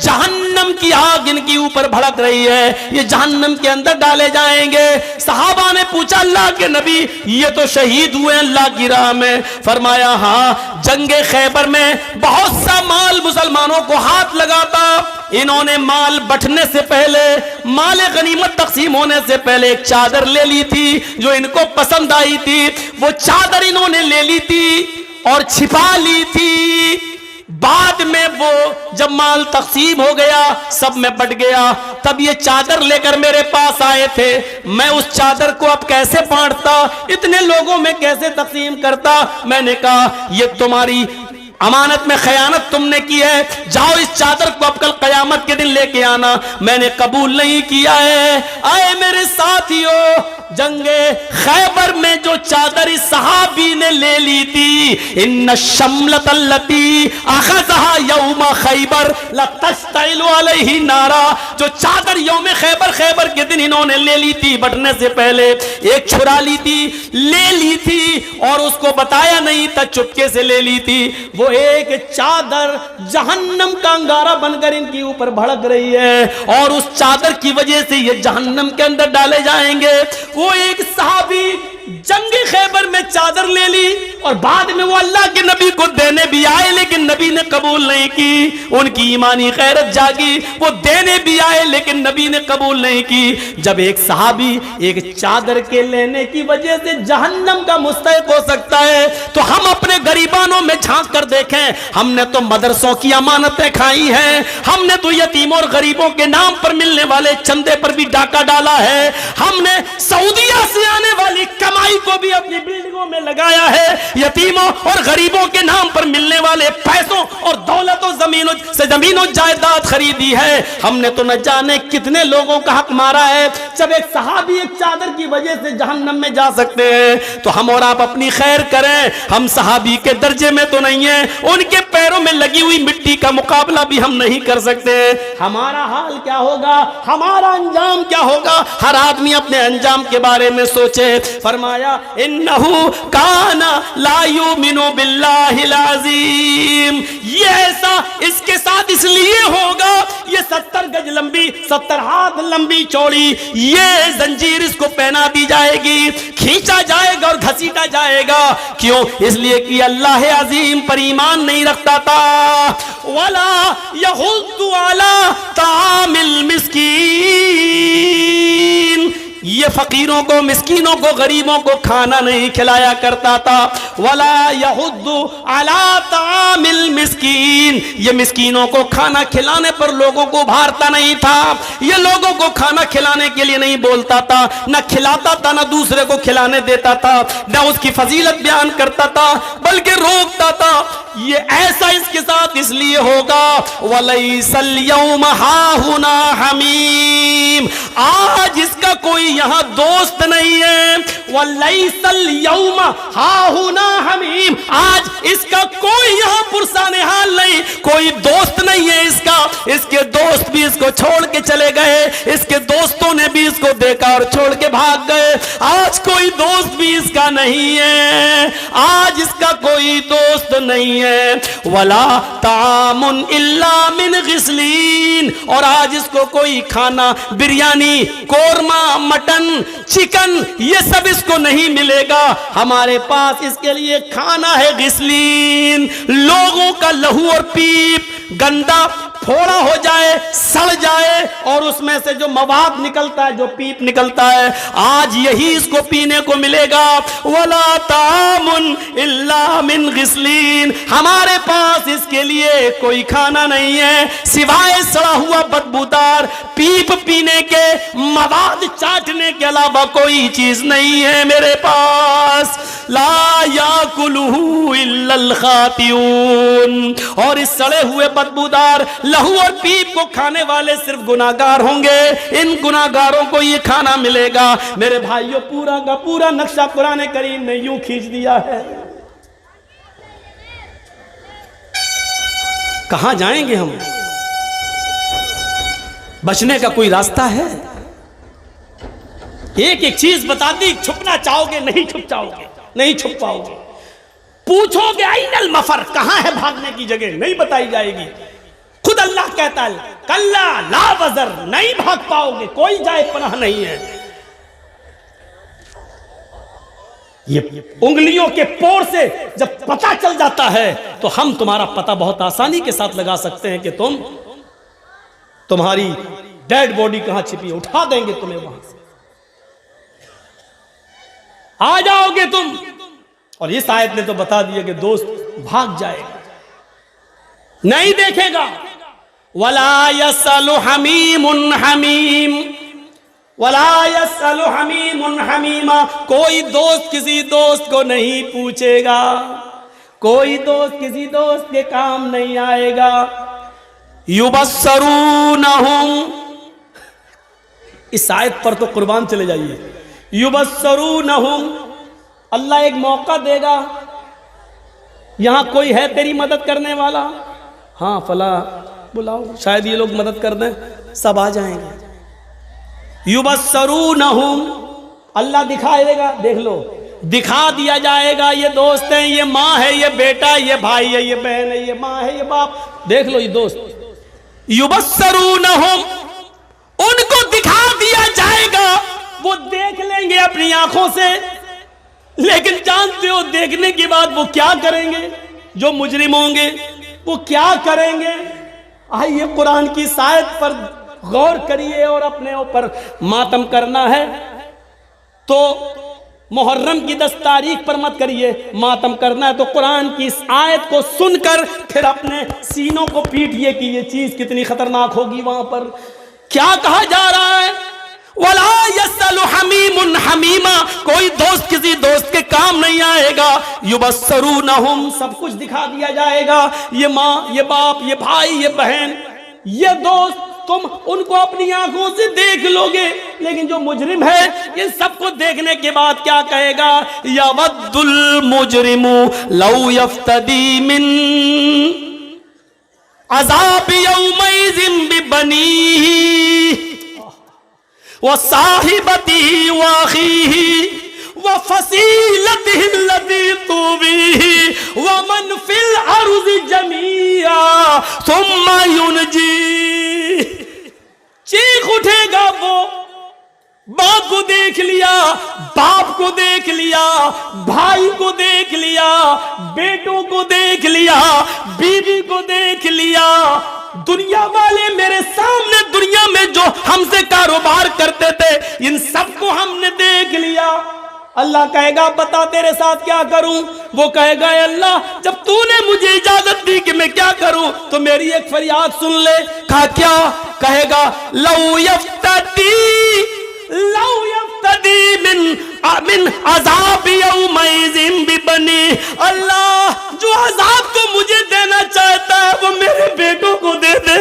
جہنم کی آگ ان کی اوپر بھڑک رہی ہے، یہ جہنم کے اندر ڈالے جائیں گے۔ صحابہ نے پوچھا اللہ کے نبی یہ تو شہید ہوئے اللہ کی راہ میں، فرمایا ہاں، جنگ خیبر میں بہت سا مال مسلمانوں کو ہاتھ لگا تھا، انہوں نے مال بٹنے سے پہلے، مال غنیمت تقسیم ہونے سے پہلے ایک چادر لے لی تھی جو ان کو پسند آئی تھی، وہ چادر انہوں نے لے لی تھی اور چھپا لی تھی، بعد میں وہ جب مال تقسیم ہو گیا سب میں بٹ گیا، تب یہ چادر لے کر میرے پاس آئے تھے، میں اس چادر کو اب کیسے بانٹتا، اتنے لوگوں میں کیسے تقسیم کرتا، میں نے کہا یہ تمہاری امانت میں خیانت تم نے کی ہے، جاؤ اس چادر کو اب کل قیامت کے دن لے کے آنا، میں نے قبول نہیں کیا ہے۔ آئے میرے ساتھیو، جنگ خیبر میں جو چادر اس صحابی نے لے لی تھی، ان الشملۃ التی اخذها یوم خیبر لتشتعل علیہ نارا، جو چادر یوم خیبر کے دن انہوں نے لے لی تھی بٹنے سے پہلے، ایک چھڑا لی تھی، لے لی تھی اور اس کو بتایا نہیں تھا، چپکے سے لے لی تھی، وہ ایک چادر جہنم کا انگارہ بن کر ان کے اوپر بھڑک رہی ہے، اور اس چادر کی وجہ سے یہ جہنم کے اندر ڈالے جائیں گے۔ وہ ایک صحابی جنگ خیبر میں چادر لے لی اور بعد میں وہ اللہ کے نبی کو دینے بھی آئے، لیکن نبی نے قبول نہیں کی، ان کی ایمانی غیرت جاگی، وہ دینے بھی آئے لیکن نبی نے قبول نہیں کی۔ جب ایک صحابی ایک چادر کے لینے کی وجہ سے جہنم کا مستحق ہو سکتا ہے تو ہم اپنے غریبانوں میں جھانک کر دیکھیں، ہم نے تو مدرسوں کی امانتیں کھائی ہیں، ہم نے تو یتیموں اور غریبوں کے نام پر ملنے والے چندے پر بھی ڈاکہ ڈالا ہے، ہم نے سعودیہ سے آنے والی کمائی کو بھی اپنی بلڈنگوں پیروں میں لگایا ہے، یتیموں اور غریبوں کے نام پر ملنے والے پیسوں اور دولت و زمین و جائیداد خریدی ہے، ہم نے تو نہ جانے کتنے لوگوں کا حق مارا ہے۔ جب ایک صحابی ایک چادر کی وجہ سے جہنم میں جا سکتے ہیں تو ہم اور آپ اپنی خیر کریں، ہم صحابی کے درجے میں تو نہیں ہیں، ان کے پیروں میں لگی ہوئی مٹی کا مقابلہ بھی ہم نہیں کر سکتے۔ ہمارا حال کیا ہوگا، ہمارا انجام کیا ہوگا؟ ہر آدمی اپنے انجام کے بارے میں سوچے۔ فرمایا انہو کان لا یؤمن باللہ العظیم، یہ ایسا اس کے ساتھ اس لیے ہوگا، یہ 70 گج لمبی 70 ہاتھ لمبی چوڑی یہ زنجیر اس کو پہنا دی جائے گی، کھینچا جائے گا اور گھسیٹا جائے گا۔ کیوں؟ اس لیے کہ اللہ عظیم پر ایمان نہیں رکھتا تھا۔ وَلَا يَحُضُّ عَلَىٰ طَعَامِ الْمِسْكِينِ، یہ فقیروں کو، مسکینوں کو، غریبوں کو کھانا نہیں کھلایا کرتا تھا۔ وَلَا يَحُضُّ عَلَىٰ طَعَامِ الْمِسْكِينِ، یہ مسکینوں کو کھانا کھلانے پر لوگوں کو ابھارتا نہیں تھا، یہ لوگوں کو کھانا کھلانے کے لیے نہیں بولتا تھا، نہ کھلاتا تھا، نہ دوسرے کو کھلانے دیتا تھا، نہ اس کی فضیلت بیان کرتا تھا بلکہ روکتا تھا۔ یہ ایسا اس کے ساتھ اس لیے ہوگا وَلَيْسَ الْيَوْمَ هَاهُنَا حَمِيمٌ، آج اس کا کوئی یہاں دوست نہیں ہے۔ وَلَيْسَ الْيَوْمَ هَاهُنَا حَمِيمٌ، آج اس کا کوئی یہاں پرسان حال نہیں، کوئی دوست نہیں ہے اس کا، اس کے دوست بھی اس کو چھوڑ کے چلے گئے، اس کے دوستوں نے بھی اس کو دیکھا اور چھوڑ کے بھاگ گئے، آج کوئی دوست بھی اس کا نہیں ہے، آج اس کا کوئی دوست نہیں ہے۔ وَلَا طَعَامٌ إِلَّا مِنْ غِسْلِينَ، اور آج اس کو کوئی کھانا، بریانی، قورمہ، مٹن، چکن، یہ سب اس کو نہیں ملے گا، ہمارے پاس اس کے لیے کھانا ہے غسلین، لوگوں کا لہو اور پیپ گندا پھوڑا ہو جائے، سڑ جائے، اور اس میں سے جو مواد نکلتا ہے، جو پیپ نکلتا ہے، آج یہی اس کو پینے کو ملے گا۔ وَلَا طَعَامٌ إِلَّا مِنْ غِسْلِينَ، ہمارے پاس اس کے لیے کوئی کھانا نہیں ہے سوائے سڑا ہوا بدبودار پیپ پینے کے، مواد چاٹنے کے علاوہ کوئی چیز نہیں ہے میرے پاس۔ لا یاکلہ الا الخاطئون، اور اس سڑے ہوئے بدبودار لہو اور پیپ کو کھانے والے صرف گناہگار ہوں گے، ان گناہگاروں کو یہ کھانا ملے گا۔ میرے بھائیوں، پورا کا پورا نقشہ قرآن کریم نے یوں کھینچ دیا ہے۔ کہاں جائیں گے ہم؟ بچنے کا کوئی راستہ ہے؟ ایک ایک چیز بتا دی، چھپنا چاہو گے نہیں چھپ جاؤ گے، نہیں چھپ پاؤ گے۔ پوچھو گے این المفر، کہاں ہے بھاگنے کی جگہ، نہیں بتائی جائے گی۔ خود اللہ کہتا ہے کلا لا وزر، نہیں بھاگ پاؤ گے، کوئی جائے پناہ نہیں ہے۔ یہ انگلیوں کے پور سے جب پتہ چل جاتا ہے تو ہم تمہارا پتہ بہت آسانی کے ساتھ لگا سکتے ہیں کہ تمہاری ڈیڈ باڈی کہاں چھپی ہے، اٹھا دیں گے تمہیں وہاں سے، آ جاؤ گے تم۔ اور اس آیت نے تو بتا دیا کہ دوست بھاگ جائے گا، نہیں دیکھے گا۔ وَلَا يَسْأَلُ حَمِيمٌ حَمِيمٌ، وَلَا يَسْأَلُ حَمِيمٌ حَمِيمًا، کوئی دوست کسی دوست کو نہیں پوچھے گا، کوئی دوست کسی دوست کے کام نہیں آئے گا۔ يُبَصَّرُونَهُمْ، اس آیت پر تو قربان چلے جائیے۔ يُبَصَّرُونَهُمْ، اللہ ایک موقع دے گا، یہاں کوئی ہے تیری مدد کرنے والا؟ ہاں فلاں بلاؤ، شاید یہ لوگ مدد کر دیں، سب آ جائیں گے۔ یبصرونہم، اللہ دکھائے دے گا، دیکھ لو، دکھا دیا جائے گا، یہ دوست ہیں، یہ ماں ہے، یہ بیٹا، یہ بھائی ہے، یہ بہن ہے، یہ ماں ہے، یہ باپ، دیکھ لو یہ دوست۔ یبصرونہم، ان کو دکھا دیا جائے گا، وہ دیکھ لیں گے اپنی آنکھوں سے، لیکن جانتے ہو دیکھنے کے بعد وہ کیا کریں گے؟ جو مجرم ہوں گے وہ کیا کریں گے؟ آئیے قرآن کی آیت پر غور کریے، اور اپنے اوپر ماتم کرنا ہے تو محرم کی 10 تاریخ پر مت کریے، ماتم کرنا ہے تو قرآن کی اس آیت کو سن کر پھر اپنے سینوں کو پیٹیے کہ یہ چیز کتنی خطرناک ہوگی۔ وہاں پر کیا کہا جا رہا ہے؟ ولا یسأل حمیم حمیما، کوئی دوست کسی دوست کے کام نہیں آئے گا. یبصرونہم، سب کچھ دکھا دیا جائے گا. یہ ماں، یہ باپ، یہ بھائی، یہ بہن، یہ دوست، تم ان کو اپنی آنکھوں سے دیکھ لو گے. لیکن جو مجرم ہے ان سب کو دیکھنے کے بعد کیا کہے گا؟ یود المجرم لو یفتدی من عذاب یومئذ ببنیہ وصاحبته واخيه وفصيلته التي تؤويه ومن في الارض جميعا ثم ينجيه. چیخ اٹھے گا وہ، ماں کو دیکھ لیا، باپ کو دیکھ لیا، بھائی کو دیکھ لیا، بیٹوں کو دیکھ لیا، بیوی کو دیکھ لیا، دنیا والے میرے سامنے دنیا میں جو ہم سے کاروبار کرتے تھے ان سب کو ہم نے دیکھ لیا. اللہ کہے گا بتا تیرے ساتھ کیا کروں؟ وہ کہے گا اے اللہ جب تو نے مجھے اجازت دی کہ میں کیا کروں تو میری ایک فریاد سن لے. کہا کیا؟ کہے گا لو یفتدی من عذاب یومئذ ببنی. اللہ جو عذاب تو مجھے دینا چاہتا ہے وہ میرے بیٹوں کو دے دے.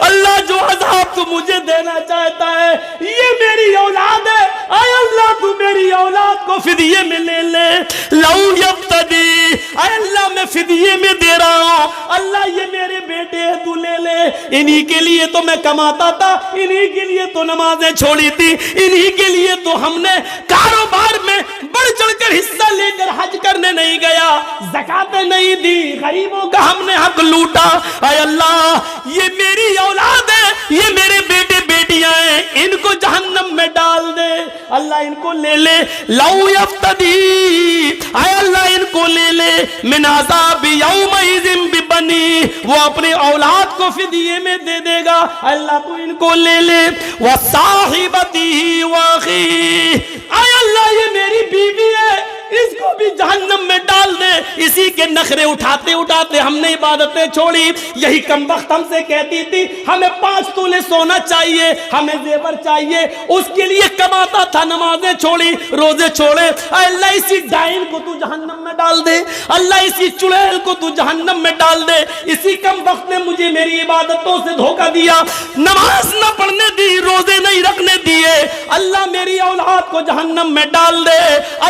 اللہ جو عذاب تو مجھے دینا چاہتا ہے یہ میری اولاد ہے، اے اللہ تو میری اولاد کو فدیے میں لے لے. لو یفتدی، اے اللہ میں فدیے میں دے رہا ہوں، اللہ یہ میرے بیٹے ہیں تو لے لے. انہی کے لیے تو میں کماتا تھا، انہی کے لیے تو نمازیں چھوڑی تھی، انہی کے لیے تو ہم نے کاروبار میں بڑھ چڑھ کر حصہ لے کر حج کرنے نہیں گیا، زکاتیں نہیں دی، غریبوں کا ہم نے حق لوٹا. اے اللہ یہ میری اولاد ہے، یہ میرے بیٹے بیٹیاں ہیں، ان کو جہنم میں ڈال دے. اللہ ان کو لے لے. لو یفتدی، اے اللہ ان کو لے لے من عذاب یومئذ ببنی، وہ اپنے اولاد کو فدیے میں دے دے گا. اللہ تو ان کو لے لے. وصاحبتہ واخیہ، اے اللہ یہ میری بیوی ہے اس کو بھی جہنم میں ڈال دے. اسی کے نخرے اٹھاتے اٹھاتے ہم نے عبادتیں چھوڑی. یہی کمبخت ہم سے کہتی تھی ہمیں 5 تولے سونا چاہیے، ہمیں زیور چاہیے، اس کے لیے کماتا تھا، نمازیں چھوڑی، روزے چھوڑے. اے اللہ اسی ڈائن کو تو جہنم میں ڈال دے. اللہ اسی چڑیل کو تو جہنم میں ڈال دے. اسی کمبخت نے مجھے میری عبادتوں سے دھوکہ دیا، نماز نہ پڑھنے دی، روزے نہیں رکھنے دیے. اللہ میری اولاد کو جہنم میں ڈال دے.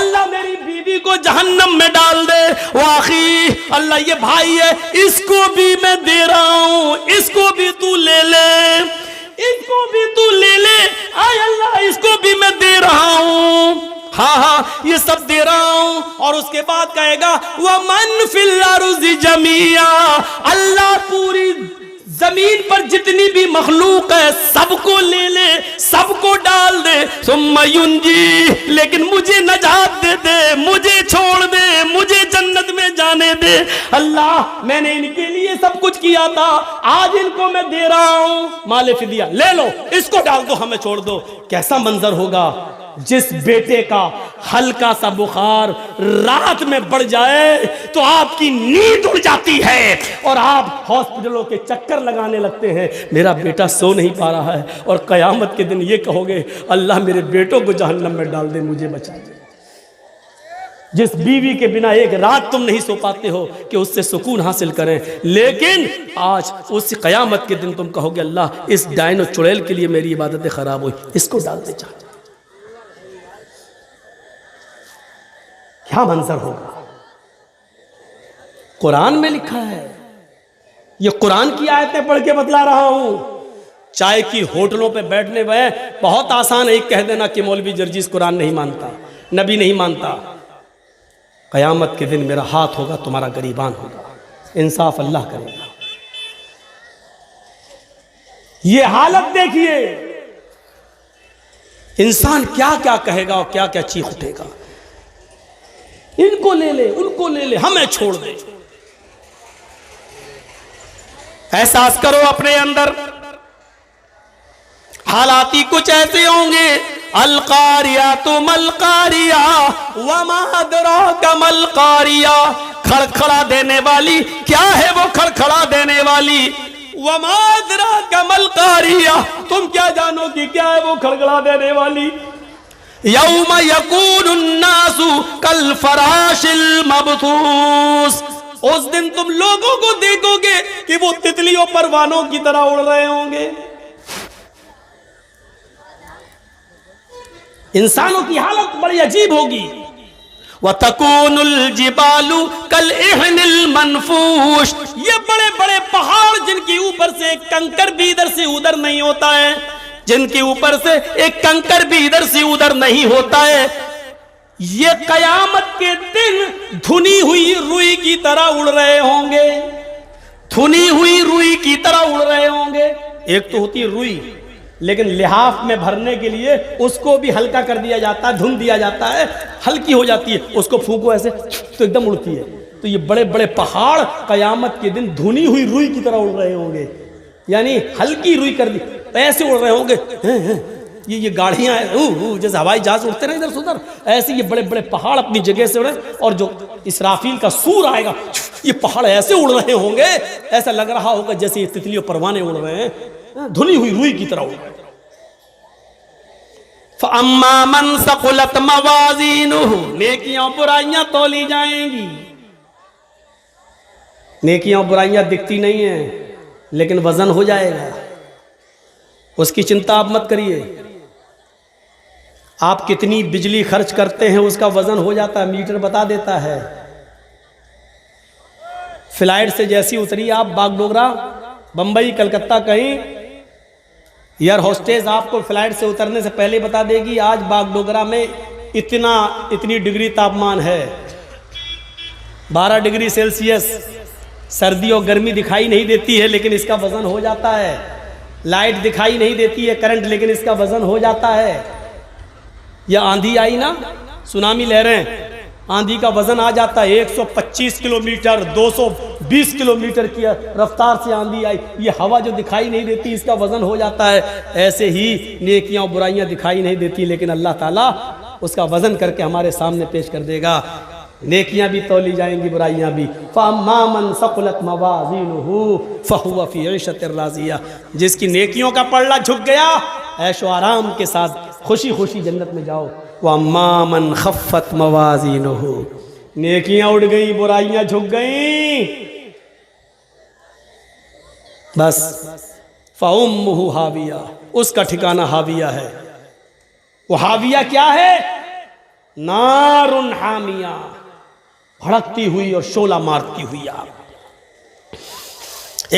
اللہ میری بیوی کو جہنم میں ڈال دے. واخی، اللہ یہ بھائی ہے اس کو بھی میں دے رہا ہوں، اس کو بھی تو لے لے، اس کو بھی تو لے لے. اے اللہ اس کو بھی میں دے رہا ہوں. ہاں ہاں یہ سب دے رہا ہوں. اور اس کے بعد کہے گا وَمَن فِي الْأَرْضِ جَمِيعًا، اللہ پوری زمین پر جتنی بھی مخلوق ہے سب کو لے لے، سب کو ڈال دے. ثم ینجی، لیکن مجھے نجات دے دے، مجھے چھوڑ دے، مجھے جنت میں جانے دے. اللہ میں نے ان کے لیے سب کچھ کیا تھا، آج ان کو میں دے رہا ہوں. مال فدیہ لے لو، اس کو ڈال دو، ہمیں چھوڑ دو. کیسا منظر ہوگا جس بیٹے کا ہلکا سا بخار رات میں بڑھ جائے تو آپ کی نیند اڑ جاتی ہے اور آپ ہاسپٹلوں کے چکر لگانے لگتے ہیں، میرا بیٹا سو نہیں پا رہا ہے. اور قیامت کے دن یہ کہو گے اللہ میرے بیٹوں کو جہنم میں ڈال دے، مجھے بچا دے. جس بیوی کے بنا ایک رات تم نہیں سو پاتے ہو کہ اس سے سکون حاصل کریں، لیکن آج اس قیامت کے دن تم کہو گے اللہ اس ڈائن و چڑیل کے لیے میری عبادتیں خراب ہوئی، اس کو ڈال دے. چاہتے کیا منظر ہوگا؟ قرآن میں لکھا ہے، یہ قرآن کی آیتیں پڑھ کے بتلا رہا ہوں. چائے کی ہوٹلوں پہ بیٹھنے میں بہت آسان ہے ایک کہہ دینا کہ مولوی جرجیس قرآن نہیں مانتا، نبی نہیں مانتا. قیامت کے دن میرا ہاتھ ہوگا، تمہارا گریبان ہوگا. انصاف اللہ کرے گا. یہ حالت دیکھیے انسان کیا کیا کہے گا اور کیا کیا چیخ اٹھے گا. ان کو لے لے، ان کو لے لے، ہمیں چھوڑ دے. احساس کرو اپنے اندر حالاتی کچھ ایسے ہوں گے. القاریات ملقاریہ وما ادراک ملقاریہ، کھڑکھڑا دینے والی کیا ہے وہ کھڑکھڑا دینے والی؟ وما ادراک ما القاریہ، تم کیا جانو کہ کیا ہے وہ کھڑکھڑا دینے والی؟ یوم یکون الناس کالفراش المبثوث، اس دن تم لوگوں کو دیکھو گے کہ وہ تتلیوں پروانوں کی طرح اڑ رہے ہوں گے۔ انسانوں کی حالت بڑی عجیب ہوگی۔ وَتَكُونُ الْجِبَالُ كَالْإِحْنِ الْمَنْفُوشِ، یہ بڑے بڑے پہاڑ جن کے اوپر سے ایک کنکر بھی ادھر سے ادھر نہیں ہوتا ہے، جن کے اوپر سے ایک کنکر بھی ادھر سے ادھر نہیں ہوتا ہے، یہ قیامت کے دن دھنی ہوئی روئی کی طرح اڑ رہے ہوں گے، دھنی ہوئی روئی کی طرح اڑ رہے ہوں گے۔ ایک تو ہوتی روئی، لیکن لحاف میں بھرنے کے لیے اس کو بھی ہلکا کر دیا جاتا ہے، دھن دیا جاتا ہے، ہلکی ہو جاتی ہے، اس کو پھونکو ایسے تو ایک دم اڑتی ہے۔ تو یہ بڑے بڑے پہاڑ قیامت کے دن دھنی ہوئی روئی کی طرح اڑ رہے ہوں گے، یعنی ہلکی روئی کر دی ایسے اڑ رہے ہوں گے۔ یہ گاڑیاں جیسے ہوائی جہاز اڑتے ہیں ادھر سے ادھر، ایسے یہ بڑے بڑے پہاڑ اپنی جگہ سے اڑے، اور جو اسرافیل کا سور آئے گا یہ پہاڑ ایسے اڑ رہے ہوں گے، ایسا لگ رہا ہوگا جیسے یہ تتلی اور پروانے اڑ رہے ہیں، دھنی ہوئی روئی کی طرح اڑ رہے ہیں۔ فَأَمَّا مَنْ ثَقُلَتْ مَوَازِينُهُ، نیکیاں برائیاں تولی جائیں گی۔ نیکیاں برائیاں دکھتی نہیں ہیں لیکن وزن ہو جائے گا، اس کی چنتا آپ مت کریے۔ آپ کتنی بجلی خرچ کرتے ہیں اس کا وزن ہو جاتا ہے، میٹر بتا دیتا ہے۔ فلائٹ سے جیسی اتری آپ باغ ڈوگرا، بمبئی، کلکتہ کہیں، ایئر ہوسٹیس آپ کو فلائٹ سے اترنے سے پہلے بتا دے گی آج باغ ڈوگرا میں اتنی ڈگری تاپمان ہے، 12 ڈگری سیلسیس۔ سردی اور گرمی دکھائی نہیں دیتی ہے لیکن اس کا وزن ہو جاتا ہے، لائٹ دکھائی نہیں دیتی ہے کرنٹ، لیکن اس کا وزن ہو جاتا ہے۔ یا آندھی آئی نا، سونامی لہریں، آندھی کا وزن آ جاتا ہے، 125 کلومیٹر 220 کلومیٹر کی رفتار سے آندھی آئی، یہ ہوا جو دکھائی نہیں دیتی اس کا وزن ہو جاتا ہے۔ ایسے ہی نیکیاں اور برائیاں دکھائی نہیں دیتی لیکن اللہ تعالیٰ اس کا وزن کر کے ہمارے سامنے پیش کر دے گا۔ نیکیاں بھی تولی جائیں گی، برائیاں بھی۔ فَأَمَّا مَنْ ثَقُلَتْ مَوَازِينُهُ فَهُوَ فِي عِيشَةٍ رَاضِيَةٍ، جس کی نیکیوں کا پلڑا جھک گیا، عیش و آرام کے ساتھ خوشی خوشی جنت میں جاؤ۔ وَأَمَّا مَنْ خَفَّتْ مَوَازِينُهُ، نیکیاں اڑ گئیں، برائیاں جھک گئیں، بس فَأُمُّهُ هَاوِيَةٌ، اس کا ٹھکانہ ہاویہ ہے۔ وہ ہاویہ کیا ہے؟ نار حامیہ، بھڑکتی ہوئی اور شعلہ مارتی ہوئی آگ۔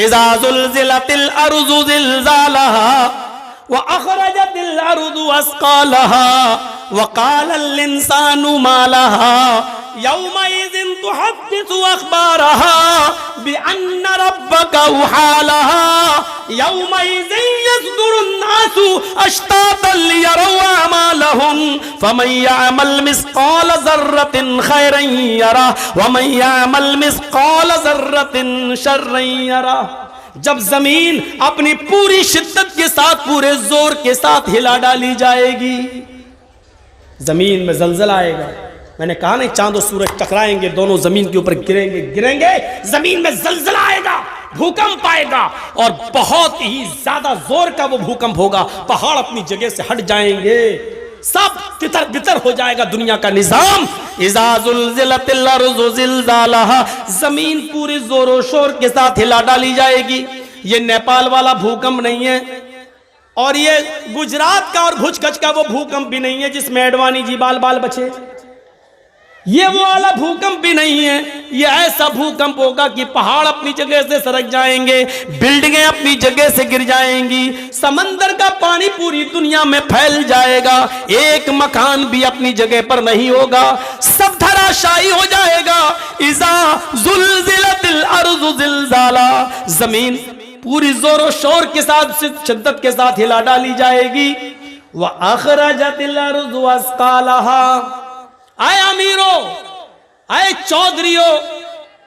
اذا زلزلت الارض زلزالها واخرجت الارض اثقالها وقال الانسان ما لها يومئذ تحدث اخبارها بان ربك اوحى لها يومئذ يصدر الناس اشتاتا ليروا اعمالهم فمن يعمل مثقال ذرة خيرا يره ومن يعمل مثقال ذرة شرا يره۔ جب زمین اپنی پوری شدت کے ساتھ، پورے زور کے ساتھ ہلا ڈالی جائے گی، زمین میں زلزلہ آئے گا۔ میں نے کہا نہیں، چاند و سورج ٹکرائیں گے، دونوں زمین کے اوپر گریں گے، زمین میں زلزلہ آئے گا، بھوکمپ آئے گا، اور بہت ہی زیادہ زور کا وہ بھوکمپ ہوگا، پہاڑ اپنی جگہ سے ہٹ جائیں گے، سب تتر بتر ہو جائے گا دنیا کا نظام۔ اذا زلزلت الارض زلزالها، زمین پوری زور و شور کے ساتھ ہلا ڈالی جائے گی۔ یہ نیپال والا بھوکمپ نہیں ہے، اور یہ گجرات کا اور بھج گج کا وہ بھوکمپ بھی نہیں ہے جس میں ایڈوانی جی بال بال بچے، یہ وہ والا بھوکمپ بھی نہیں ہے۔ یہ ایسا بھوکمپ ہوگا کہ پہاڑ اپنی جگہ سے سرک جائیں گے، بلڈنگیں اپنی جگہ سے گر جائیں گی، سمندر کا پانی پوری دنیا میں پھیل جائے گا، ایک مکان بھی اپنی جگہ پر نہیں ہوگا، سب دھراشائی ہو جائے گا۔ اذا زلزلت الارض زلزالها، زمین پوری زور و شور کے ساتھ، شدت کے ساتھ ہلا ڈالی جائے گی۔ وَأَخْرَجَتِ الْأَرْضُ أَثْقَالَهَا، اے امیروں، اے چودھریوں،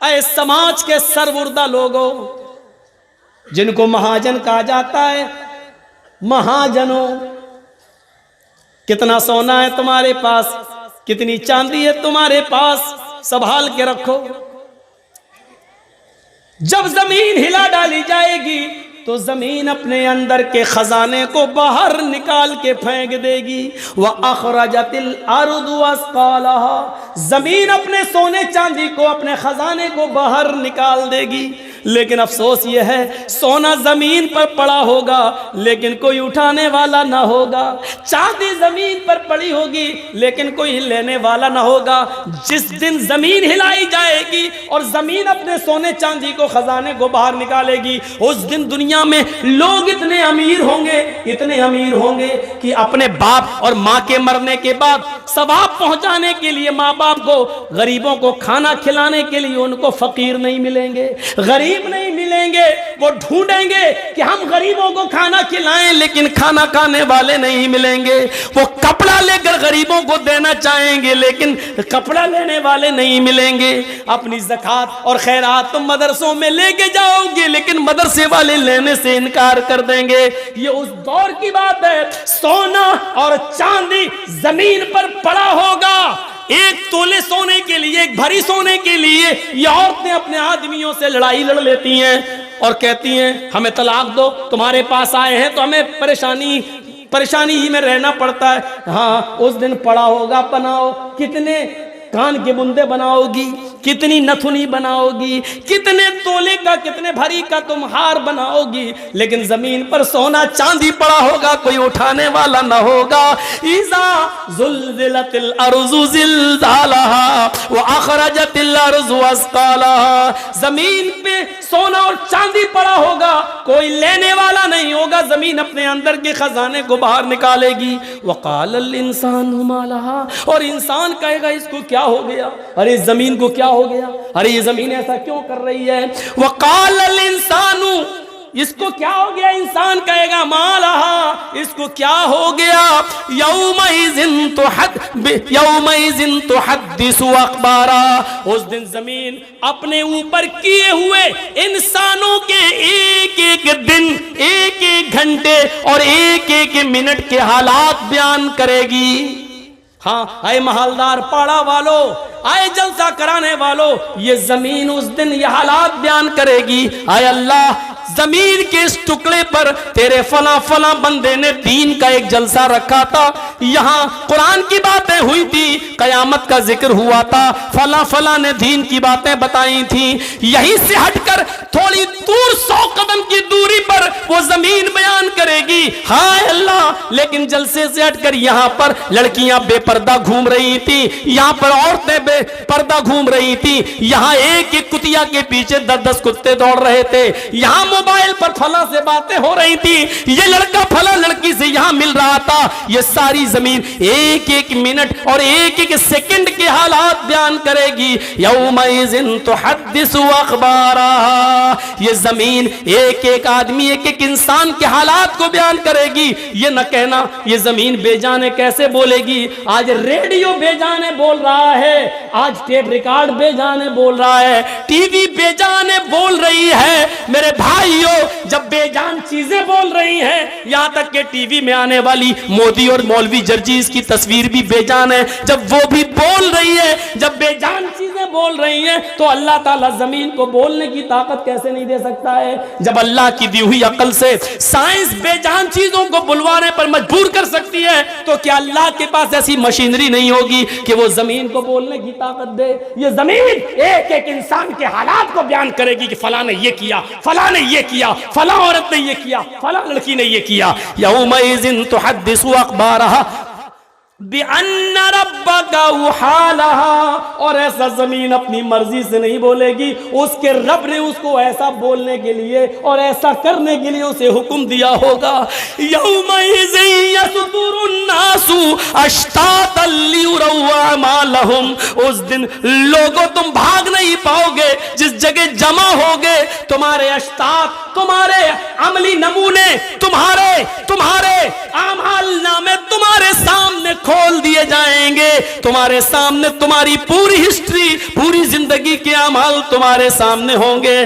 اے سماج کے سربردہ لوگوں، جن کو مہاجن کہا جاتا ہے، مہاجنوں، کتنا سونا ہے تمہارے پاس، کتنی چاندی ہے تمہارے پاس، سنبھال کے رکھو۔ جب زمین ہلا ڈالی جائے گی تو زمین اپنے اندر کے خزانے کو باہر نکال کے پھینک دے گی. وَأَخْرَجَتِ الْأَرْضُ أَثْقَالَهَا, زمین اپنے سونے چاندی کو, اپنے خزانے کو باہر نکال دے گی. لیکن افسوس یہ ہے سونا زمین پر پڑا ہوگا لیکن کوئی اٹھانے والا نہ ہوگا, چاندی زمین پر پڑی ہوگی لیکن کوئی لینے والا نہ ہوگا. جس دن زمین ہلائی جائے گی اور زمین اپنے سونے چاندی کو, خزانے کو باہر نکالے گی, اس دن دنیا میں لوگ اتنے امیر ہوں گے, اتنے امیر ہوں گے کہ اپنے باپ اور ماں کے مرنے کے بعد ثواب پہنچانے کے لیے ماں باپ کو, غریبوں کو کھانا کھلانے کے لیے ان کو فقیر نہیں ملیں گے, غریب نہیں ملیں گے. وہ ڈھونڈیں گے کہ ہم غریبوں کو کھانا کھلائیں لیکن کھانا کھانے والے نہیں ملیں گے. وہ کپڑا لے کر غریبوں کو دینا چاہیں گے لیکن کپڑا لینے والے نہیں ملیں گے. اپنی زکوٰۃ اور خیرات تم مدرسوں میں لے کے جاؤ گے لیکن مدرسے والے لینے سے انکار کر دیں گے. یہ اس دور کی بات ہے. سونا اور چاندی زمین پر پڑا ہوگا. ایک تولے سونے کے لیے, ایک بھری سونے کے لیے یہ عورتیں اپنے آدمیوں سے لڑائی لڑ لیتی ہیں اور کہتی ہیں ہمیں طلاق دو, تمہارے پاس آئے ہیں تو ہمیں پریشانی ہی میں رہنا پڑتا ہے. ہاں اس دن پڑا ہوگا, بناؤ, کتنے کان کے بندے بناؤ گی, کتنی نتھنی بناؤ گی, کتنے تولے کا, کتنے بھری کا تم ہار بناؤ گی, لیکن زمین پر سونا چاندی پڑا ہوگا, کوئی اٹھانے والا نہ ہوگا. اذا زلزلت الارض زلزالها واخرجت الارض اثقالها, زمین پہ سونا اور چاندی پڑا ہوگا, کوئی لینے والا نہیں ہوگا, زمین اپنے اندر کے خزانے کو باہر نکالے گی. وقال الانسان ما لها, اور انسان کہے گا اس کو کیا ہو گیا, ارے زمین کو کیا ہو گیا, ارے یہ زمین ایسا کیوں کر رہی ہے. وقال الانسان, اس کو کیا ہو گیا, انسان کہے گا ما لها, اس کو کیا ہو گیا. یومئذ تحدث اخبارا, اس دن زمین اپنے اوپر کیے ہوئے انسانوں کے ایک ایک دن, ایک ایک گھنٹے اور ایک ایک منٹ کے حالات بیان کرے گی. ہاں اے محلدار پاڑا والو, آئے جلسہ کرانے والو, یہ زمین اس دن یہ حالات بیان کرے گی. آئے اللہ, زمین کے اس ٹکڑے پر تیرے فلاں فلاں بندے نے دین کا ایک جلسہ رکھا تھا, یہاں قرآن کی باتیں ہوئی تھی, قیامت کا ذکر ہوا تھا, فلاں فلاں نے دین کی باتیں بتائی تھیں. یہیں سے ہٹ کر تھوڑی دور 100 قدم کی دوری پر وہ زمین بیان کرے گی. ہائے اللہ, لیکن جلسے سے ہٹ کر یہاں پر لڑکیاں بے پردہ گھوم رہی تھی, یہاں پر عورتیں بے پردہ گھوم رہی تھی, یہاں ایک ایک کتیا کے پیچھے 10-10 کتے دوڑ رہے تھے, یہاں موبائل پر فلاں سے باتیں ہو رہی تھی, یہ لڑکا فلاں لڑکی سے یہاں مل رہا تھا. یہ ساری زمین ایک ایک منٹ اور ایک ایک سیکنڈ کے حالات بیان کرے گی. یومئذ تحدث اخبارا, یہ زمین ایک ایک آدمی, ایک ایک انسان کے حالات کو بیان کرے گی. یہ نہ کہنا یہ زمین بے جانے کیسے بولے گی. آج ریڈیو بے جانے بول رہا ہے, آج ٹیپ ریکارڈ بے جانے بول رہا ہے, ٹی وی بے جانے بول رہی ہے. میرے بھائیو, جب بے جان چیزیں بول رہی ہیں, یہاں تک کہ ٹی وی میں آنے والی مودی اور مولوی جرجیز کی تصویر بھی بے جان ہے, جب وہ بھی بول رہی ہے, جب بے جان چیزیں بول رہی ہیں, تو اللہ تعالیٰ زمین کو بولنے کی طاقت کیسے نہیں دے سکتا ہے. جب اللہ کی دی ہوئی عقل سے سائنس بے جان چیزوں کو بلوانے پر مجبور کر سکتی ہے, تو کیا اللہ کے پاس ایسی مشینری نہیں ہوگی کہ وہ زمین کو بولنے کی طاقت دے. یہ زمین ایک ایک انسان کے حالات کو بیان کرے گی کہ فلاں نے یہ کیا, فلاں نے یہ کیا, فلاں عورت نے یہ کیا, فلاں لڑکی نے یہ کیا. یومئذ تحدث اخبارها بِأَنَّ رَبَّكَ وَحَالَهَا, اور ایسا زمین اپنی مرضی سے نہیں بولے گی, اس کے رب نے اس کو ایسا بولنے کے لیے اور ایسا کرنے کے لیے اسے حکم دیا ہوگا. یومئذ یصدر الناس اشتاتا لیروا اعمالهم, اس دن لوگوں تم بھاگ نہیں پاؤ گے, جس جگہ جمع ہوگے تمہارے اشتات, تمہارے عملی نمونے, تمہارے اعمال نامے تمہارے سامنے کھول دیے جائیں گے. تمہارے سامنے تمہاری پوری ہسٹری, پوری زندگی کے اعمال تمہارے سامنے ہوں گے.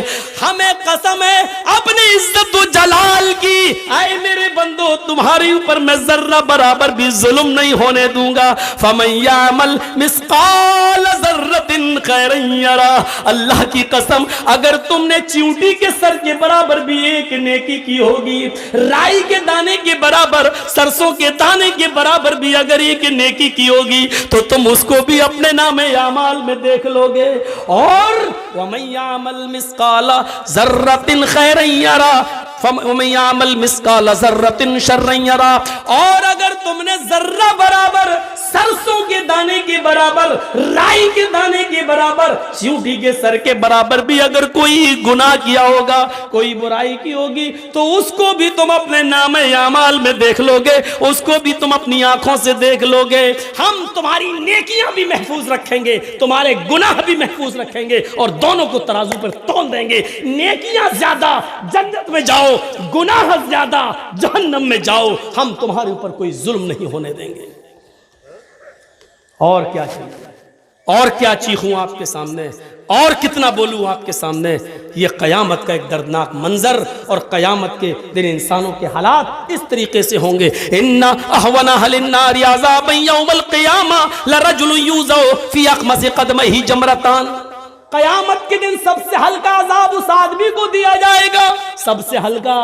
ہمیں قسم ہے اپنی عزت و جلال کی, اے میرے بندو تمہارے اوپر میں ذرہ برابر بھی ظلم نہیں ہونے دوں گا. فَمَن يَعْمَلْ مِثْقَالَ ذَرَّةٍ خَيْرًا يَرَهُ. اللہ کی قسم اگر تم نے چیونٹی کے سر کے برابر بھی ایک نیکی کی ہوگی, رائی کے دانے کے برابر, سرسوں کے دانے کے برابر بھی اگر ایک نیکی کی ہوگی تو تم اس کو بھی اپنے نام اعمال میں دیکھ لو گے. اور وَمَن يَعْمَلْ مِثْقَالَ ذَرَّةٍ خَيْرًا يَرَهُ وَمَن يَعْمَلْ مِثْقَالَ ذَرَّةٍ شَرًّا يَرَهُ. اور اگر تم نے ذرہ برابر, سرسوں کے دانے کے برابر, رائی کے دانے کے برابر, چیونٹی کے سر کے برابر بھی اگر کوئی گناہ کیا ہوگا, کوئی برائی کی ہوگی, تو اس کو بھی تم اپنے نام اعمال میں دیکھ لو گے, اس کو بھی تم اپنی آنکھوں سے دیکھ لو گے. ہم تمہاری نیکیاں بھی محفوظ رکھیں گے, تمہارے گناہ بھی محفوظ رکھیں گے, اور دونوں کو ترازو پر تول دیں گے. نیکیاں زیادہ جنت میں جاؤ, گناہ زیادہ جہنم میں جاؤ. ہم تمہارے اوپر کوئی ظلم نہیں ہونے دیں گے. اور کیا چاہیے, اور کیا چیخوں آپ کے سامنے, اور کتنا بولوں آپ کے سامنے. یہ قیامت کا ایک دردناک منظر, اور قیامت کے دن انسانوں کے حالات اس طریقے سے ہوں گے. ان اهون اهل النار عذابا يوم القيامه لرجل يوزع في اخمص قدمه جمرتان. قیامت کے دن سب سے ہلکا عذاب اس آدمی کو دیا جائے گا, سب سے ہلکا,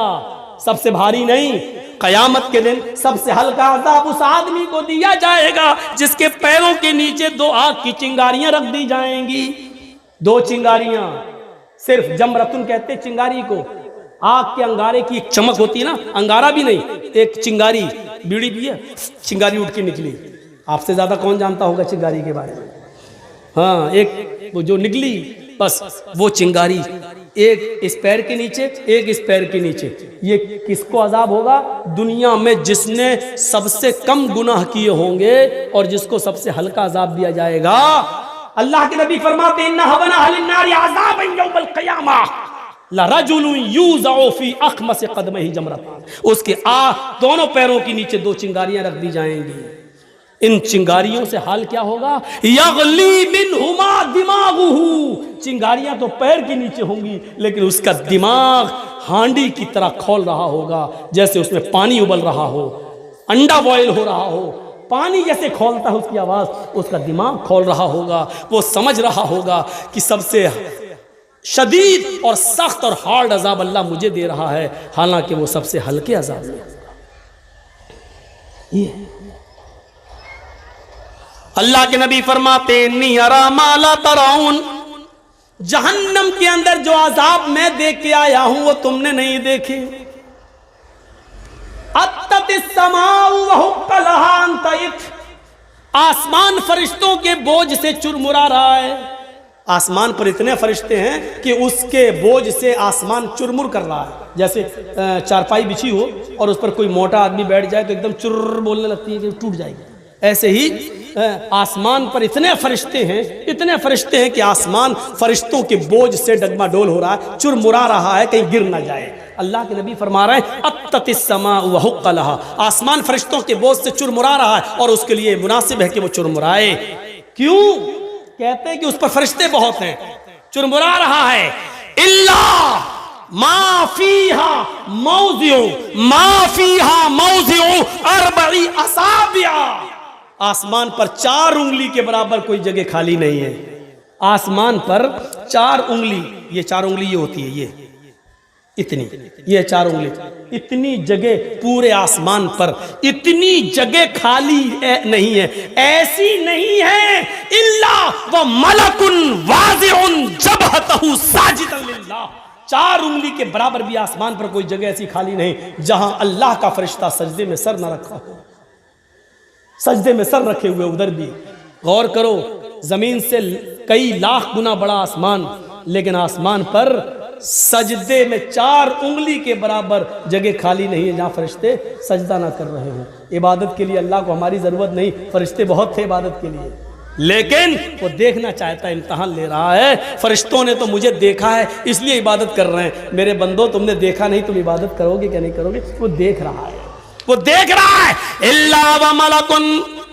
سب سے بھاری نہیں. قیامت کے دن سب سے ہلکا عذاب اس آدمی کو دیا جائے گا جس کے پیروں کے نیچے 2 آگ کی چنگاریاں رکھ دی جائیں گی. 2 چنگاریاں, صرف جمرتن کہتے چنگاری کو. آگ کے انگارے کی ایک چمک ہوتی ہے نا, انگارہ بھی نہیں, ایک چنگاری, بیڑی بھی ہے, چنگاری اٹھ کے نکلی. آپ سے زیادہ کون جانتا ہوگا چنگاری کے بارے میں؟ ہاں, ایک وہ جو نکلی, بس وہ چنگاری, ایک اس پیر کے نیچے, ایک اس پیر کے نیچے. یہ کس کو عذاب ہوگا؟ دنیا میں جس نے سب سے کم گناہ کیے ہوں گے اور جس کو سب سے ہلکا عذاب دیا جائے گا. اللہ کے نبی فرماتے ہیں ان اهون اهل النار عذابا يوم القيامه لرجل يوزع في اخمص قدمه جمرتان. اس کے دونوں پیروں کے نیچے 2 چنگاریاں رکھ دی جائیں گی. ان چنگاریوں سے حال کیا ہوگا؟ یغلی منہما دماغہ. چنگاریاں تو پیر کے نیچے ہوں گی لیکن اس کا دماغ ہانڈی کی طرح کھول رہا ہوگا, جیسے اس میں پانی ابل رہا ہو, انڈا بوائل ہو رہا ہو, پانی جیسے کھولتا ہے اس کی آواز, اس کا دماغ کھول رہا ہوگا. وہ سمجھ رہا ہوگا کہ سب سے شدید اور سخت اور ہارڈ عذاب اللہ مجھے دے رہا ہے, حالانکہ وہ سب سے ہلکے عذاب ہے. یہ اللہ کے نبی فرماتے ہیں انی ارا ما لا ترون. جہنم کے اندر جو عذاب میں دیکھ کے آیا ہوں وہ تم نے نہیں دیکھے. اتت السماء وحق لها ان تئت. آسمان فرشتوں کے بوجھ سے چرمرا رہا ہے. آسمان پر اتنے فرشتے ہیں کہ اس کے بوجھ سے آسمان چرمر کر رہا ہے. جیسے چارپائی بچھی ہو اور اس پر کوئی موٹا آدمی بیٹھ جائے تو ایک دم چر بولنے لگتی ہے کہ ٹوٹ جائے گی. ایسے ہی آسمان پر اتنے فرشتے ہیں کہ آسمان فرشتوں کے بوجھ سے ڈگما ڈول ہو رہا ہے, چرمرا رہا ہے کہیں گر نہ جائے. اللہ کے نبی فرما رہے ہیں اتت السماء وحق لها. آسمان فرشتوں کے بوجھ سے چرمرا رہا ہے اور اس کے لیے مناسب ہے کہ وہ چرمرائے. کیوں؟ کہتے ہیں کہ اس پر فرشتے بہت ہیں, چرمرا رہا ہے. الا ما فیہا موضع 4 اصابع. آسمان پر 4 انگلی کے برابر کوئی جگہ خالی نہیں ہے. آسمان پر 4 انگلی, یہ 4 انگلی یہ ہوتی ہے, یہ اتنی, یہ 4 انگلی, اتنی جگہ پورے آسمان پر اتنی جگہ خالی نہیں ہے, ایسی نہیں ہے. الا وملک واضع جبهته ساجدا للہ. 4 انگلی کے برابر بھی آسمان پر کوئی جگہ ایسی خالی نہیں جہاں اللہ کا فرشتہ سجدے میں سر نہ رکھا ہو. سجدے میں سر رکھے ہوئے ادھر بھی. غور کرو, زمین سے کئی لاکھ گنا بڑا آسمان, لیکن آسمان پر سجدے میں 4 انگلی کے برابر جگہ خالی نہیں ہے جہاں فرشتے سجدہ نہ کر رہے ہوں. عبادت کے لیے اللہ کو ہماری ضرورت نہیں, فرشتے بہت تھے عبادت کے لیے, لیکن وہ دیکھنا چاہتا ہے, امتحان لے رہا ہے. فرشتوں نے تو مجھے دیکھا ہے اس لیے عبادت کر رہے ہیں. میرے بندو تم نے دیکھا نہیں, تم عبادت کرو گے کہ نہیں کرو گے؟ وہ دیکھ رہا ہے, وہ دیکھ رہا ہے. الا وملک